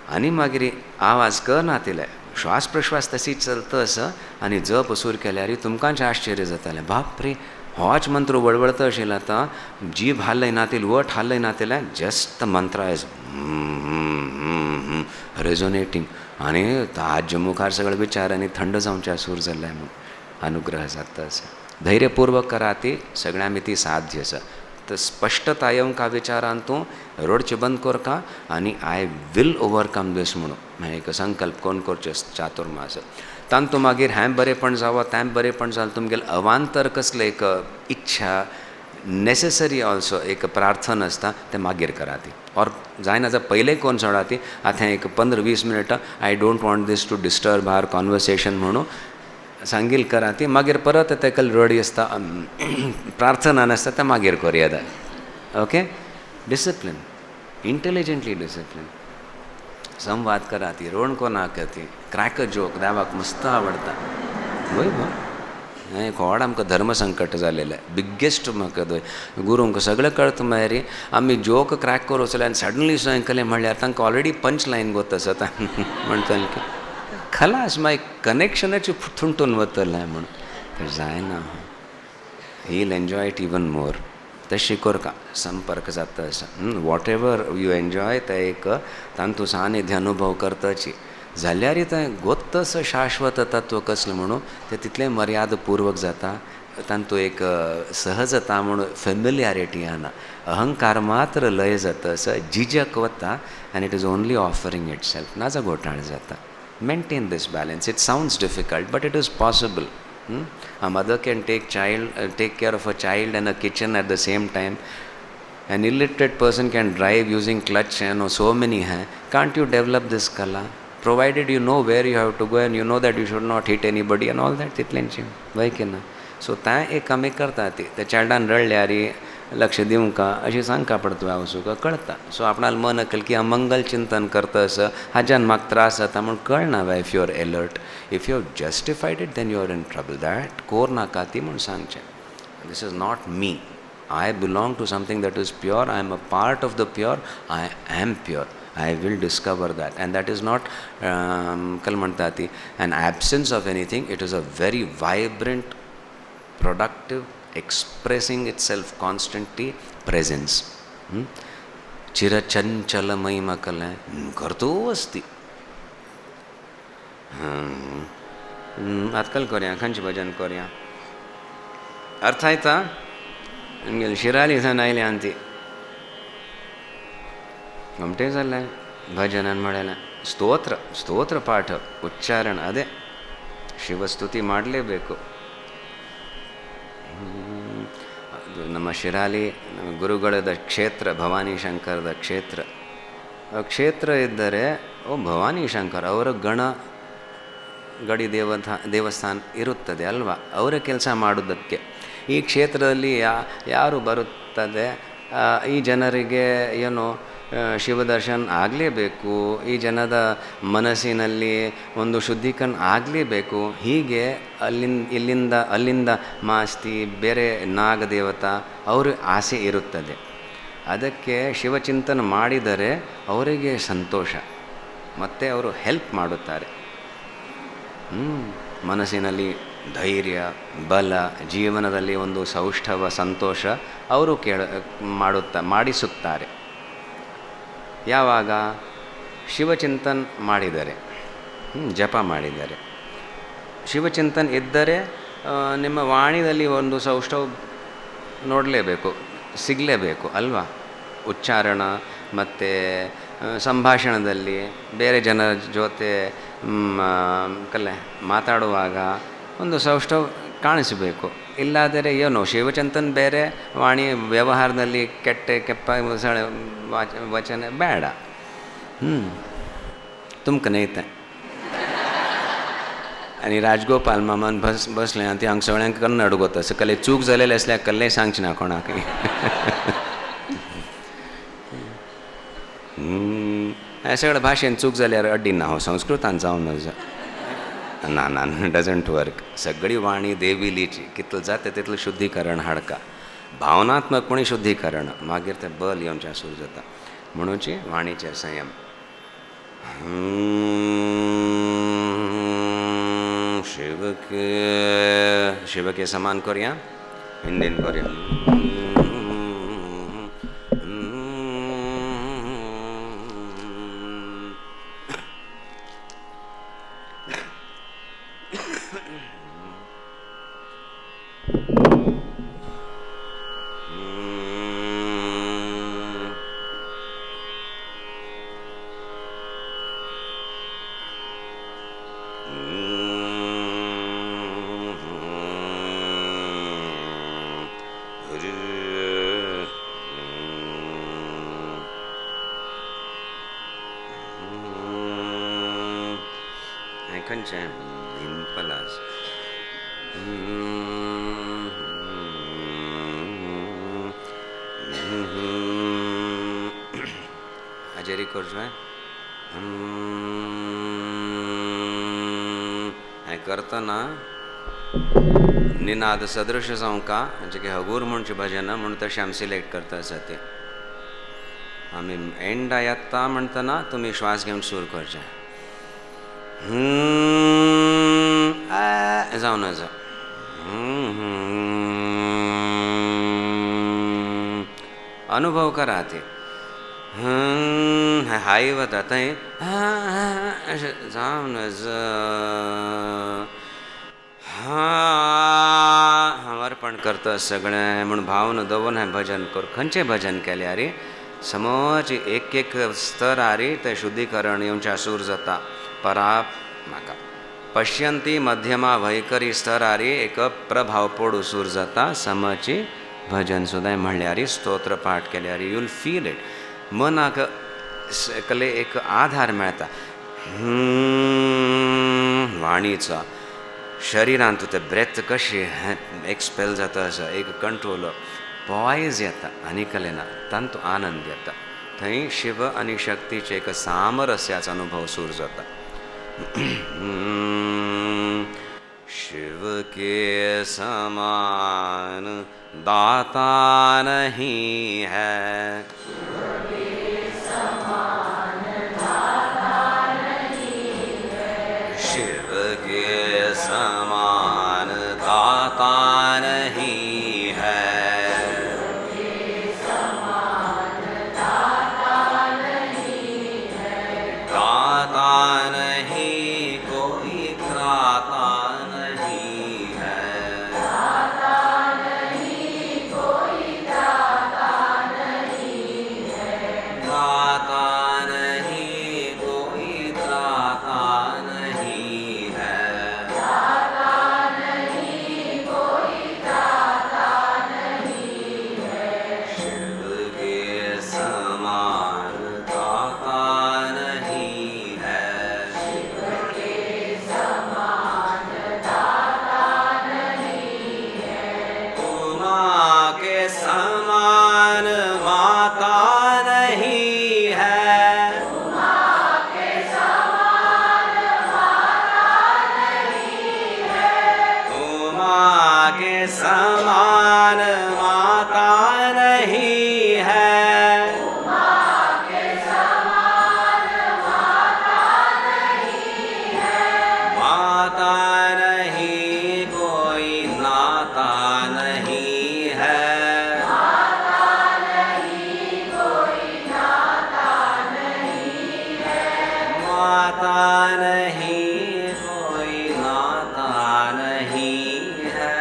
आनी मागीर आवाज करना तिले श्वास प्रश्वास तशीच चलता आसा आनी जप सूर केल्यार तुमकांच आश्चर्य जातालें. बाप रे, होच मंत्र वळवळता आशिल्लो आतां. जीभ हाल्लय ना तिले, वट हाल्लय ना तिले, जस्ट द मंत्र इज रेजोनेटींग. आनी ताजे मुखार सगळे विचारांनी थंड जावचे सूर जाल्ले म्हूण अनुग्रह जाता आसा. धैर्यपूर्वक करा ती. सगळ्यां भितर साध्य आसा. तर स्पश्टता येवंका विचारान तूं रडचें बंद करका आनी आय वील ओवरकम दीस म्हणून एक संकल्प कोण करचें चातुर्मास. तान तूं मागीर हें बरेंपण जावं तें बरेंपण जालें तुमगेलें अवांतर कसलें एक इच्छा नेसेसरी ऑल्सो एक प्रार्थना आसता तें मागीर करा ती. और जायना जाल्यार पयलें कोण सोडा ती. आतां एक 15-20 मिनटां I don't want this to disturb our conversation म्हणून सांगील करा ती. मागीर परत तेका रडी आसता प्रार्थना नासता तें मागीर करूं येता. ओके. Discipline, intelligently discipline. संवाद करा ती. रोण कोणाक ती. क्रॅक अ जोक देवाक मस्त आवडटा. वय एक व्हड आमकां धर्मसंकट जालेलें. बिग्गेस्ट म्हाका गुरूंक सगळें कळटा मागीर आमी जोक क्रॅक करूं वचले आनी सडनली सांगलें म्हणल्यार तांकां ऑलरेडी पंच लायन गोत आसा म्हणटलें की खलास मागीर कनेक्शनाची थुंटून वतलें म्हणून तें जायना. He'll enjoy it even more. तशी करका संपर्क जाता आसा. वॉट एवर यू एन्जॉय तें एक तांतूं सानिध्य अनुभव करताची जाल्यार तें गोत्तस शाश्वत तत्व कसलें म्हणून तें तितलें मर्यादपूर्वक जाता. तांतूं एक सहजता म्हणून फेमिलियारिटी आना. अहंकार मात्र लय जाता आसा. जिजक वता आनी it is only offering itself. नाजा घोटाळ जाता. Maintain this balance. It sounds difficult, but it is possible. A mother can take care of a child and a kitchen at the same time. An illiterate person can drive using clutch, so many hain. Can't you develop this kala? Provided you know where you have to go and you know that you should not hit anybody and all that. Titlenchi. Why can? So तां एक कमी करता ती. त्या चायल्डान रडल्यार लक्ष दिवंका अशी सांगका पडता वचूंका कळटा. सो आपणाल मन अकल की अमंगल चिंतन करता आसा हाच्यान म्हाका त्रास जाता म्हूण कळना. Why if you are alert, if you have justified it then you are in trouble. That कोर नाका ती म्हूण सांगचें. This is not me. I belong to something that is pure. I am a part of the pure. I am pure. I will discover that, and that is not kal manta ti an absence of anything. It is a very vibrant, productive, expressing itself constantly presence. Chira chanchala mahima kal karto asti. आजकाल करूया खंयचें भजन करूया. अर्थ आयता निमगे शिराली थंय आयल्या आनी ती घुमटे जाल्लें भजनान म्हळेलें ಸ್ತೋತ್ರ ಪಾಠ ಉಚ್ಚಾರಣ ಅದೇ ಶಿವಸ್ತುತಿ ಮಾಡಲೇಬೇಕು. ನಮ್ಮ ಶಿರಾಲಿ ನಮ್ಮ ಗುರುಗಳದ ಕ್ಷೇತ್ರ, ಭವಾನಿ ಶಂಕರದ ಕ್ಷೇತ್ರ. ಕ್ಷೇತ್ರ ಇದ್ದರೆ ಭವಾನಿ ಶಂಕರ್ ಅವರ ಗಡಿ ದೇವಸ್ಥಾನ ಇರುತ್ತದೆ ಅಲ್ವಾ, ಅವರ ಕೆಲಸ ಮಾಡೋದಕ್ಕೆ. ಈ ಕ್ಷೇತ್ರದಲ್ಲಿ ಯಾರು ಬರುತ್ತದೆ, ಈ ಜನರಿಗೆ ಏನು ಶಿವದರ್ಶನ ಆಗಲೇಬೇಕು, ಈ ಜನದ ಮನಸ್ಸಿನಲ್ಲಿ ಒಂದು ಶುದ್ಧೀಕರಣ ಆಗಲೇಬೇಕು. ಹೀಗೆ ಅಲ್ಲಿಂದ ಮಾಸ್ತಿ ಬೇರೆ ನಾಗದೇವತಾ ಅವ್ರ ಆಸೆ ಇರುತ್ತದೆ. ಅದಕ್ಕೆ ಶಿವಚಿಂತನೆ ಮಾಡಿದರೆ ಅವರಿಗೆ ಸಂತೋಷ, ಮತ್ತು ಅವರು ಹೆಲ್ಪ್ ಮಾಡುತ್ತಾರೆ. ಮನಸ್ಸಿನಲ್ಲಿ ಧೈರ್ಯ, ಬಲ, ಜೀವನದಲ್ಲಿ ಒಂದು ಸೌಷ್ಠವ, ಸಂತೋಷ ಅವರು ಮಾಡಿಸುತ್ತಾರೆ. ಯಾವಾಗ ಶಿವಚಿಂತನ್ ಮಾಡಿದರೆ, ಜಪ ಮಾಡಿದರೆ, ಶಿವಚಿಂತನ್ ಇದ್ದರೆ ನಿಮ್ಮ ವಾಣಿಯಲ್ಲಿ ಒಂದು ಸೌಷ್ಠವ ನೋಡಲೇಬೇಕು, ಸಿಗಲೇಬೇಕು ಅಲ್ವಾ. ಉಚ್ಚಾರಣ ಮತ್ತು ಸಂಭಾಷಣದಲ್ಲಿ ಬೇರೆ ಜನರ ಜೊತೆ ಮಾತಾಡುವಾಗ ಒಂದು ಸೌಷ್ಠವ ಕಾಣಿಸಬೇಕು. ಇಲ್ಲಾದರೆ ಏನು ಶಿವಚಿಂತನ್ ಬೇರೆ, ವಾಣಿ ವ್ಯವಹಾರದಲ್ಲಿ ಕೆಪ್ಪ ವಚನ ಬೇಡ. तुमक नाही तें आनी राजगोपाल मामान बसलें आनी हांगा सगळ्यांक कन्नड गोत. कसले चूक जालेले असल्यार कसलेंय सांगचें ना कोणाकय. हे सगळे भाशेन चूक जाल्यार अड्डिना हांव संस्कृतान जावन ना डजंट वर्क. सगळी वाणी देविलीची, कितलं जाता तितलें शुद्धीकरण हाडका. भावनात्मकपणी शुद्धीकरण, मागीर तें बल येवचें सुरू जाता. म्हणूची वाणीचेर संयम. शिव के समान करूया, हिंदीन करूया. Himpalas. Ajari korjwa. हे करतना निनाद सदृश जावं का, म्हणजे की हगूर म्हणचे भजन म्हणून तशें आमी सिलेक्ट करता आसा ते. आमी एंडा येता म्हणटना तुमी श्वास घेवन सूर करचे. जाऊ न जाऊ अनुभव करा ते. हाय वता थंय जाऊ न अर्पण करता सगळें म्हणून भावना दवरून हें भजन कर. खंयचें भजन केलें रे समज एक स्तर आरी तें शुद्धीकरण येवचें सूर जाता. पराप म्हाका पश्यंती मध्यमा वैखरी स्तरारी एक प्रभाव पडू सूर जाता. समची भजन सुद्दां म्हणल्यार स्तोत्र पाठ केल्यार यू विल फील इट. मनाक कले एक आधार मेळटा वाणीचो. शरिरांत ते ब्रेथ कशी एक्सपेल जाता आसा, एक कंट्रोल पॉयज येता आनी कलेना तांतू आनंद येता. थंय शिव आनी शक्तीचे एक सामरस्याचो अनुभव सूर जाता. शिव के समान दाता नहीं है, शिव के समान दाता नहीं है, दाता नहीं कोई त्राता नहीं है, दाता नहीं कोई समान माता नहीं है। माता नहीं कोई नाता नहीं है। माता नहीं कोई नाता नहीं है।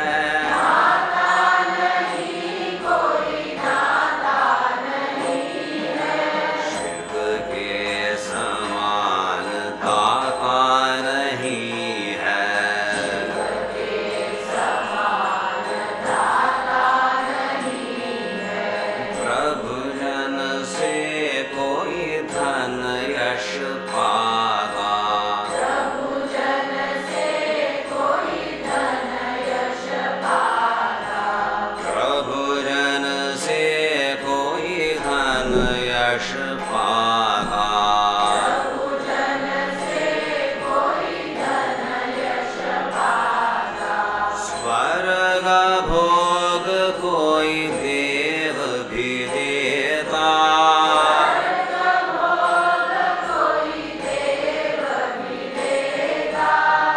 शिव के समान दाता नहीं है। प्रभु जन से कोई धन यश पागा। प्रभु जन से कोई धन यश पागा। स्वर्ग भोग कोई देव भी देता।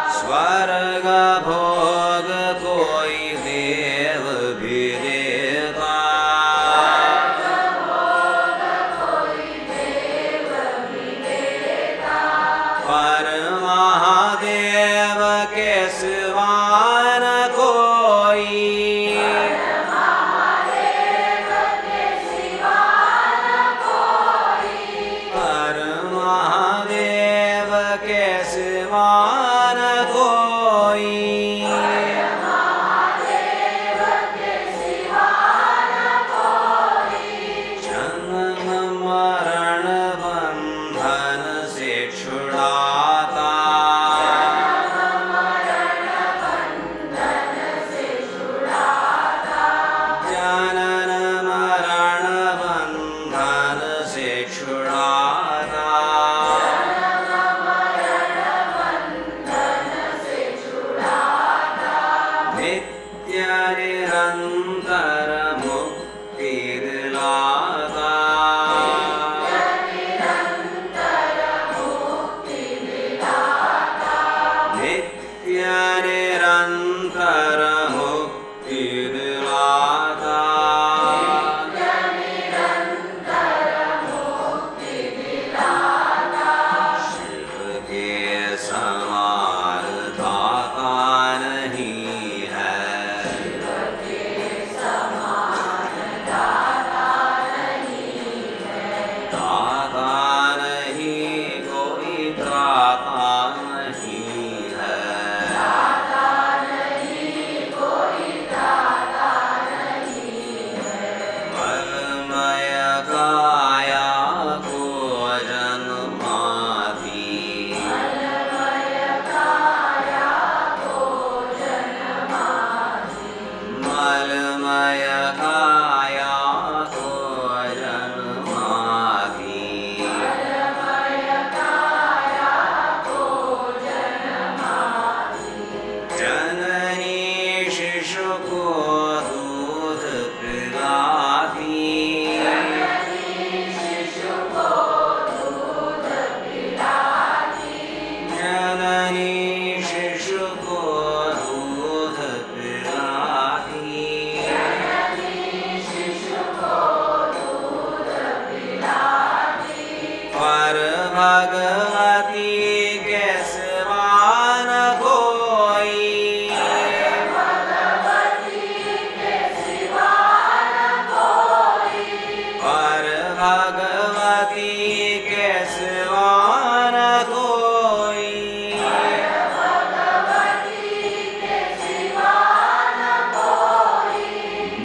स्वर्ग भोग कोई देव भी देता। पर महादेव के सिवा न कोई। पर महादेव के सिवा न कोई। जन्म मरण बंधन से छुड़ाता। जनन मरण बंधन से छुड़ाता। नित्य निरंतर मुक्ति दिलाता। नित्य निरंतर मुक्ति दिलाता। शिव के समान दाता नहीं है। दाता नहीं कोई त्राता नहीं है। मलमय काया को जन्माती। मलमय काया को जन्माती। जननी शिशु को दूध पिलाती। जननी शिशु को दूध पिलाती। पर भगवती के सिवा न कोई। पर भगवती के सिवा न कोई।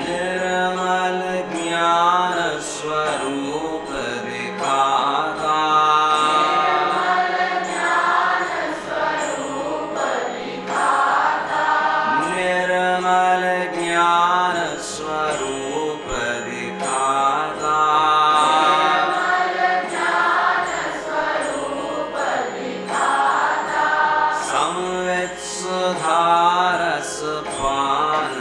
निर्मल ज्ञान स्वरूप दिखाता। निर्मल ज्ञान स्वरूप दिखाता। संवित सुधारस पान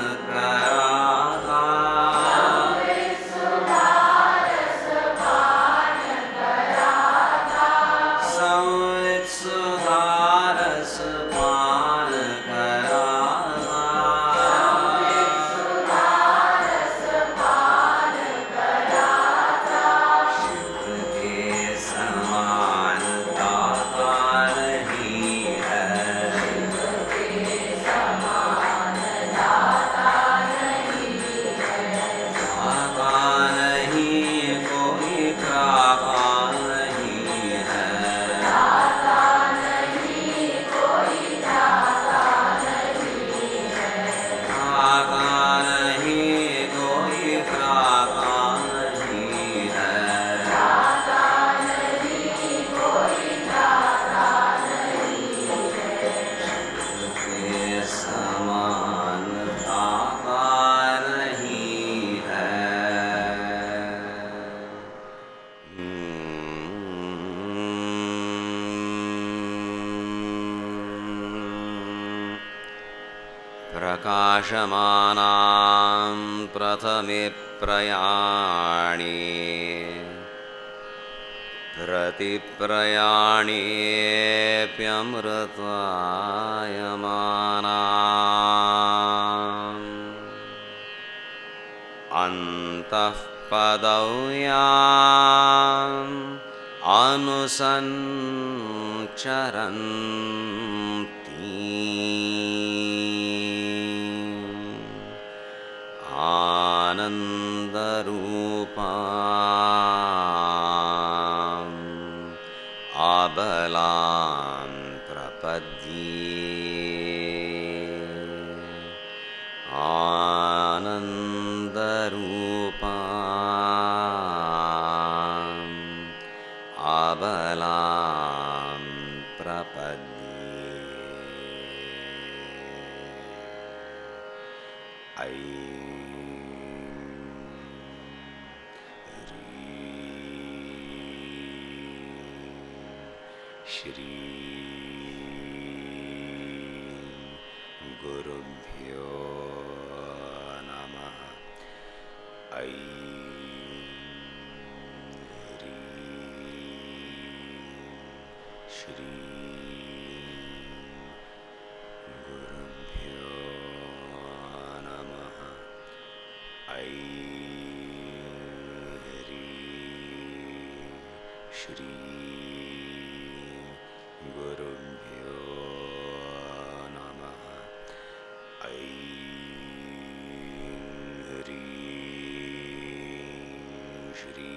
प्रकाशमानां प्रथमे प्रयाणे प्रतिप्रयाणेऽप्यमृतायमानाम् अन्तः पदौ याम् अनुसञ्चरन्ति आनन्दरूपाम् आबलां प्रपद्ये आनन्दरूपाम् आबलां प्रपद्ये श्री गुरुभ्यो नमः। श्री गुरुभ्यो नमः। श्री गुरुभ्यो नमः। श्री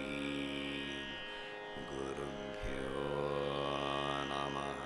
गुरुभ्यो नमः।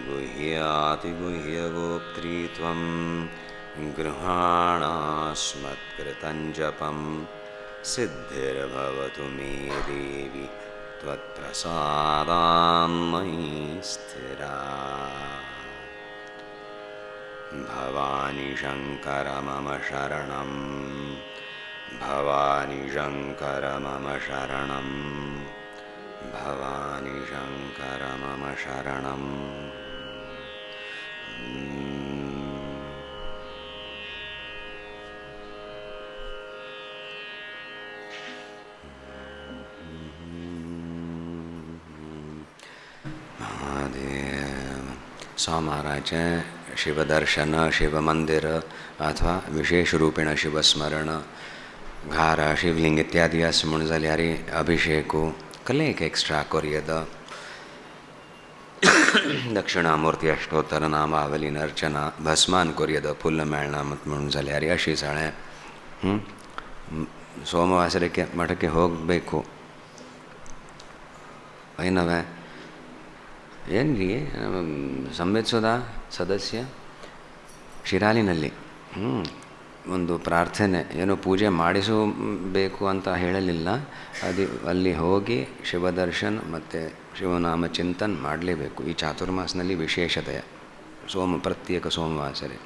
गुह्यातिगुह्यगोप्त्रीत्वं गृहाणास्मत्कृतं जपं सिद्धिर्भवतु मे देवि त्वत्प्रसादान्मयि स्थिरा। भवानी शङ्कर मम शरणं, भवानी शङ्कर मम शरणं, भवानी शङ्कर मम शरणम्। महादेव स्वामी महाराज शिवदर्शन, शिवमंदिर अथवा विशेष रूपेण शिवस्मरण, घार शिवलिंग इत्यादि अस म्हूण जाल्यार अभिषेकू कलेक एक्स्ट्रा कोरयेद दक्षिणामूर्ती अष्टोत्तर नामावलीन अर्चना भस्मान कोरयेद फुल्ल मेळना मत म्हूण जाल्यार अशी सळे ಸೋಮವಾಸರಕ್ಕೆ ಮಠಕ್ಕೆ ಹೋಗಬೇಕು ಏನವೆ ಏನ್ರಿ ಸಂವೇದಿಸೋದ ಸದಸ್ಯ ಶಿರಾಲಿನಲ್ಲಿ ಒಂದು ಪ್ರಾರ್ಥನೆ ಏನೋ ಪೂಜೆ ಮಾಡಿಸಬೇಕು ಅಂತ ಹೇಳಲಿಲ್ಲ. ಅದು ಅಲ್ಲಿ ಹೋಗಿ ಶಿವದರ್ಶನ್ ಮತ್ತು ಶಿವನಾಮ ಚಿಂತನ್ ಮಾಡಲೇಬೇಕು. ಈ ಚಾತುರ್ಮಾಸನಲ್ಲಿ ವಿಶೇಷತೆ ಪ್ರತ್ಯೇಕ ಸೋಮವಾಸರೆ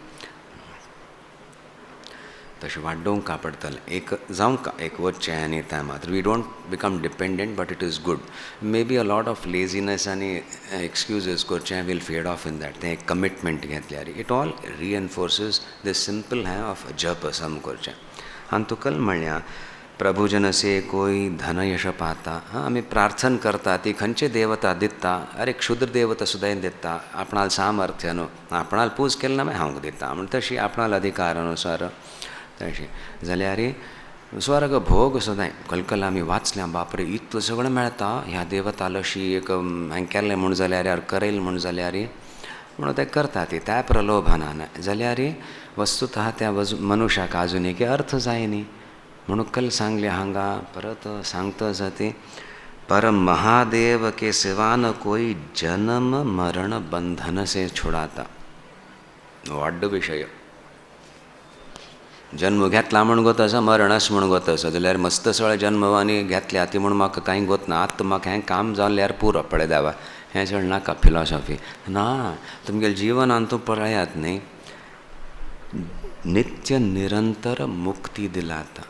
तशें वाडोवंक कापडटलें एक जावंक एक वचचें आनी त्या मात्र we don't become dependent but it is good. May be a lot of laziness आनी एक्सक्यूजीस करचें will fade off in that. तें एक कमिटमेंट घेतल्यार इट ऑल रिएनफोर्सीस दिस सिंपल हें ऑफ जप सम करचें. आनी तुका म्हणल्या प्रभुजन से कोई धन यश पाता. आमी प्रार्थन करता ती खंयची देवता दिता. अरे क्षुद्र देवता सुद्दां दिता. आपणाल सामर्थ्य न्हू, आपणाल पूज केलें ना मागीर हांव दिता म्हण तशी आपणाल अधिकार अनुसार तशी जाल्यार स्वर्ग भोग सुद्दां कलकल आमी वाचल्या बापरे इतलें सगळें मेळटा ह्या देवताल अशी एक हांवें केलें म्हूण जाल्यार यार करेल म्हूण जाल्यार म्हणून ते करता ती त्या प्रलोभनान जाल्यार वस्तुतः त्या मनुश्याक आजून एक अर्थ जायनी म्हणून कल सांगले हांगा परत सांगता जाती पर महादेव के सिवा न कोई जन्म मरण बंधन से छुडाता वाड्ड विषय जन्म घेतला म्हूण गोतसा मरणस म्हूण गोतसा जाल्यार मस्त सगळे जन्म आनी घेतल्या ती म्हूण म्हाका कांय गोत ना आतां म्हाका हें काम जाल्यार पुरो पळय देवा हें सगळें नाका फिलॉसॉफी ना तुमगेलें जिवनांत तूं पळयात न्ही नित्य निरंतर मुक्ती दिलाता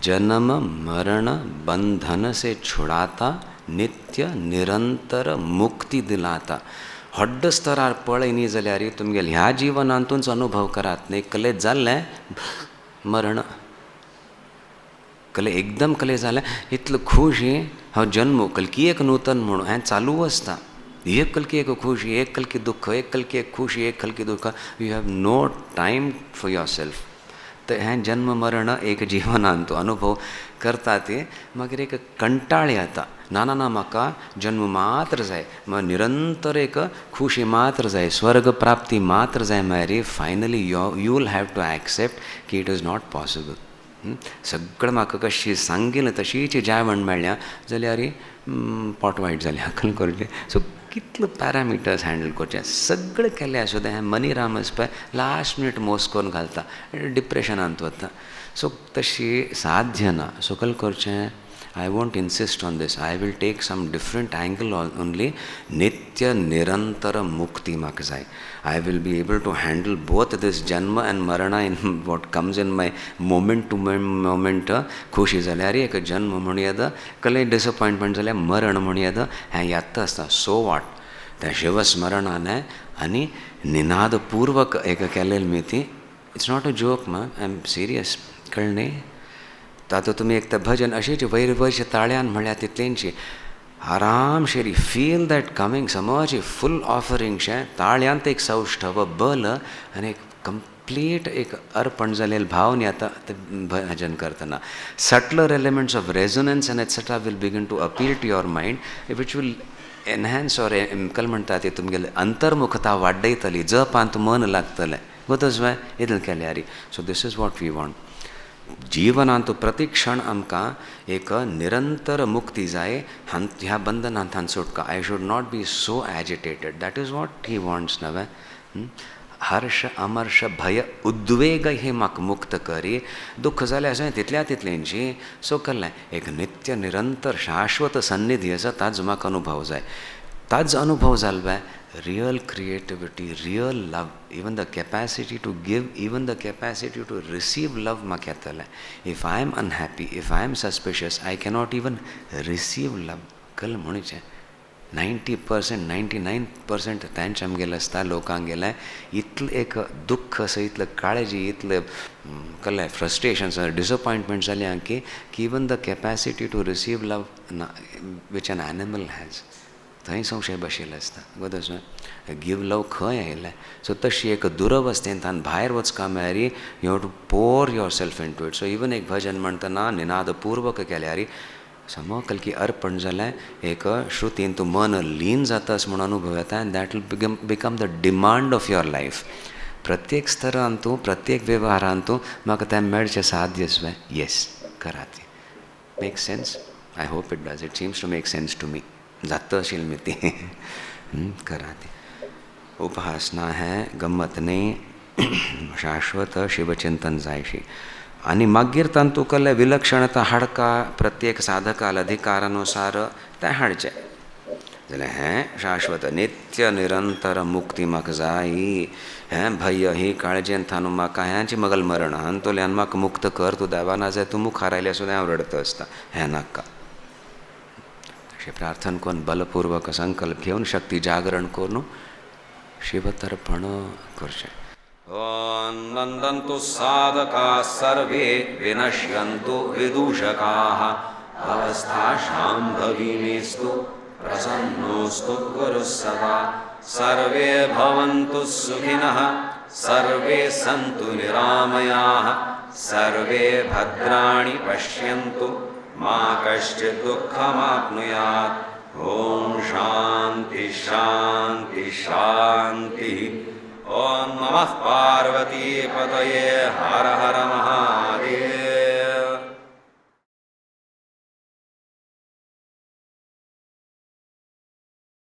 जन्म मरण बंधन से छुडाता नित्य निरंतर मुक्ती दिलाता हड्ड स्तरार पळय न्ही जाल्यार तुमगेले ह्या जिवनांतूच अनुभव करात न्ही कले जाल्लें मरण कले एकदम कले जालें इतलो खुशी हांव जन्म कलकी एक नूतन म्हणून हें चालू आसता एक कलकी एक खुशी एक कलकी दुख्ख एक कलकी एक खुशी एक कलकी दुख्ख you have no time for yourself तर हें जन्म मरण एक जिवनांत तूं अनुभव करता ती मागीर एक कंटाळ येता ना ना ना म्हाका जन्म मात्र जाय निरंतर एक खुशी मात्र जाय स्वर्ग प्राप्ती मात्र जाय म्हळ्यार finally you will have to accept की इट इज नॉट पॉसिबल सगळें म्हाका कशी सांगिल्लें तशीच जेवण मेळ्ळें जाल्यार पोट वायट जालें हाकल करचें सो कितलो पॅरामिटर्स हँडल करचे सगळें केलें सुद्दां हें मनी रामस पळय लास्ट मिनीट मोस करून घालता डिप्रेशनांत वता सो तशी साध्य ना सो कल करचें I won't insist on this. I will take some different angle only. Nitya Nirantara Mukti म्हाका जाय. I will be able to handle both this Janma and Marana in what comes in my moment to moment. खुशी जाल्यार एक जन्म म्हणून येता कले डिसअपॉयंटमेंट जाल्यार मरण म्हणून येता हें येता आसता सो वॉट त्या शिवस्मरणान आनी निनादपूर्वक एक केलेली मी ती इट्स नॉट अ जोक मा आय एम सिरियस कळ्ळें तातूंत तुमी एक तर भजन अशीच वैरवैश ताळ्यान म्हळ्यार तितलेंची आरामशेरी फील दॅट कमींग समज फूल ऑफरिंगशें ताळ्यांत एक सौष्ठव बल आनी एक कंप्लीट एक अर्पण जालेले भावन येता ते भजन करतना subtler elements of resonance and etcetera will begin to appeal to your mind which will enhance or कल म्हणटा ती तुमगेली अंतर्मुखता वाडयतली जपांत मन लागतलें गोतच बाय इतलें केल्यार so this is what we want जिवनांत प्रतिक्षण आमकां एक निरंतर मुक्ती जाय ह्या बंधनांत सुटका I should not be so agitated that is what he wants नवे हर्ष अमर्ष भय उद्वेग हे म्हाका मुक्त करी दुख्ख जालें अशें तितल्या तितलेंची सो केल्लें एक नित्य निरंतर शाश्वत सन्निधी आसा ताचो म्हाका अनुभव जाय ताच अनुभव जाल bye real creativity, real love, even the capacity to give, even the capacity to receive love म्हाका येतलें if I am unhappy, if I am suspicious, I cannot even receive love कल म्हणचें 90%, 99% तांचे आमगेलें आसता लोकांक गेलें इतलें एक दुख्ख आसा इतलें काळजी इतलें कळ्ळें फ्रस्ट्रेशन्स डिसअपॉयंटमेंट जाल्यां की even the capacity to receive love which an animal has थंय संशय बशिल्लो आसता गोदस गिव लव खंय आयलें सो तशी एक दुरवस्थेंतल्यान भायर वचका म्हळ्यार you have to pour yourself into it so even एक भजन म्हणटना निनादपूर्वक केल्यार समकल की अर्पण जालें एक श्रुतीन तूं मन लीन जातास म्हूण अनुभव येता and that will become the demand of your life प्रत्येक स्तरांत तूं प्रत्येक वेव्हारांत तूं म्हाका तें मेळचें साध्य जाय येस करा ती make sense I hope it does it seems to make sense to me जाता आशिल्ली ती करा ती उपासना हें गम्मत न्ही शाश्वत शिवचिंतन जायशी आनी मागीर तांतू कल्ले विलक्षणता हाडका प्रत्येक साधकाल अधिकारानुसार तें हाडचें जाल्यार हें शाश्वत नित्य निरंतर मुक्ती म्हाका जाय हें भय ही काळजेन थानू म्हाका हेंची मगल मरण हांतोल्यान म्हाका मुक्त कर तूं देवा ना जाल्यार तूं मुखार आयल्यार सुद्दां हांव रडता आसता हें नाका प्रार्थना करून बलपूर्वक संकल्प घेवन शक्ती जागरण करून शिवतर्पण करचें ओम नंदन्तु साधका सर्वे विनश्यन्तु विदूषकाः अवस्था शाम्भवीमेस्तु प्रसन्नोस्तु गुरुः सदा सर्वे भवन्तु सुखिनः सर्वे सन्तु निरामयाः सर्वे भद्राणि पश्यन्तु मा कश्चित् दुःखमाप्नुयात्। ॐ शान्ति शान्ति शान्तिः। ॐ नमः पार्वतीपतये हर हर महा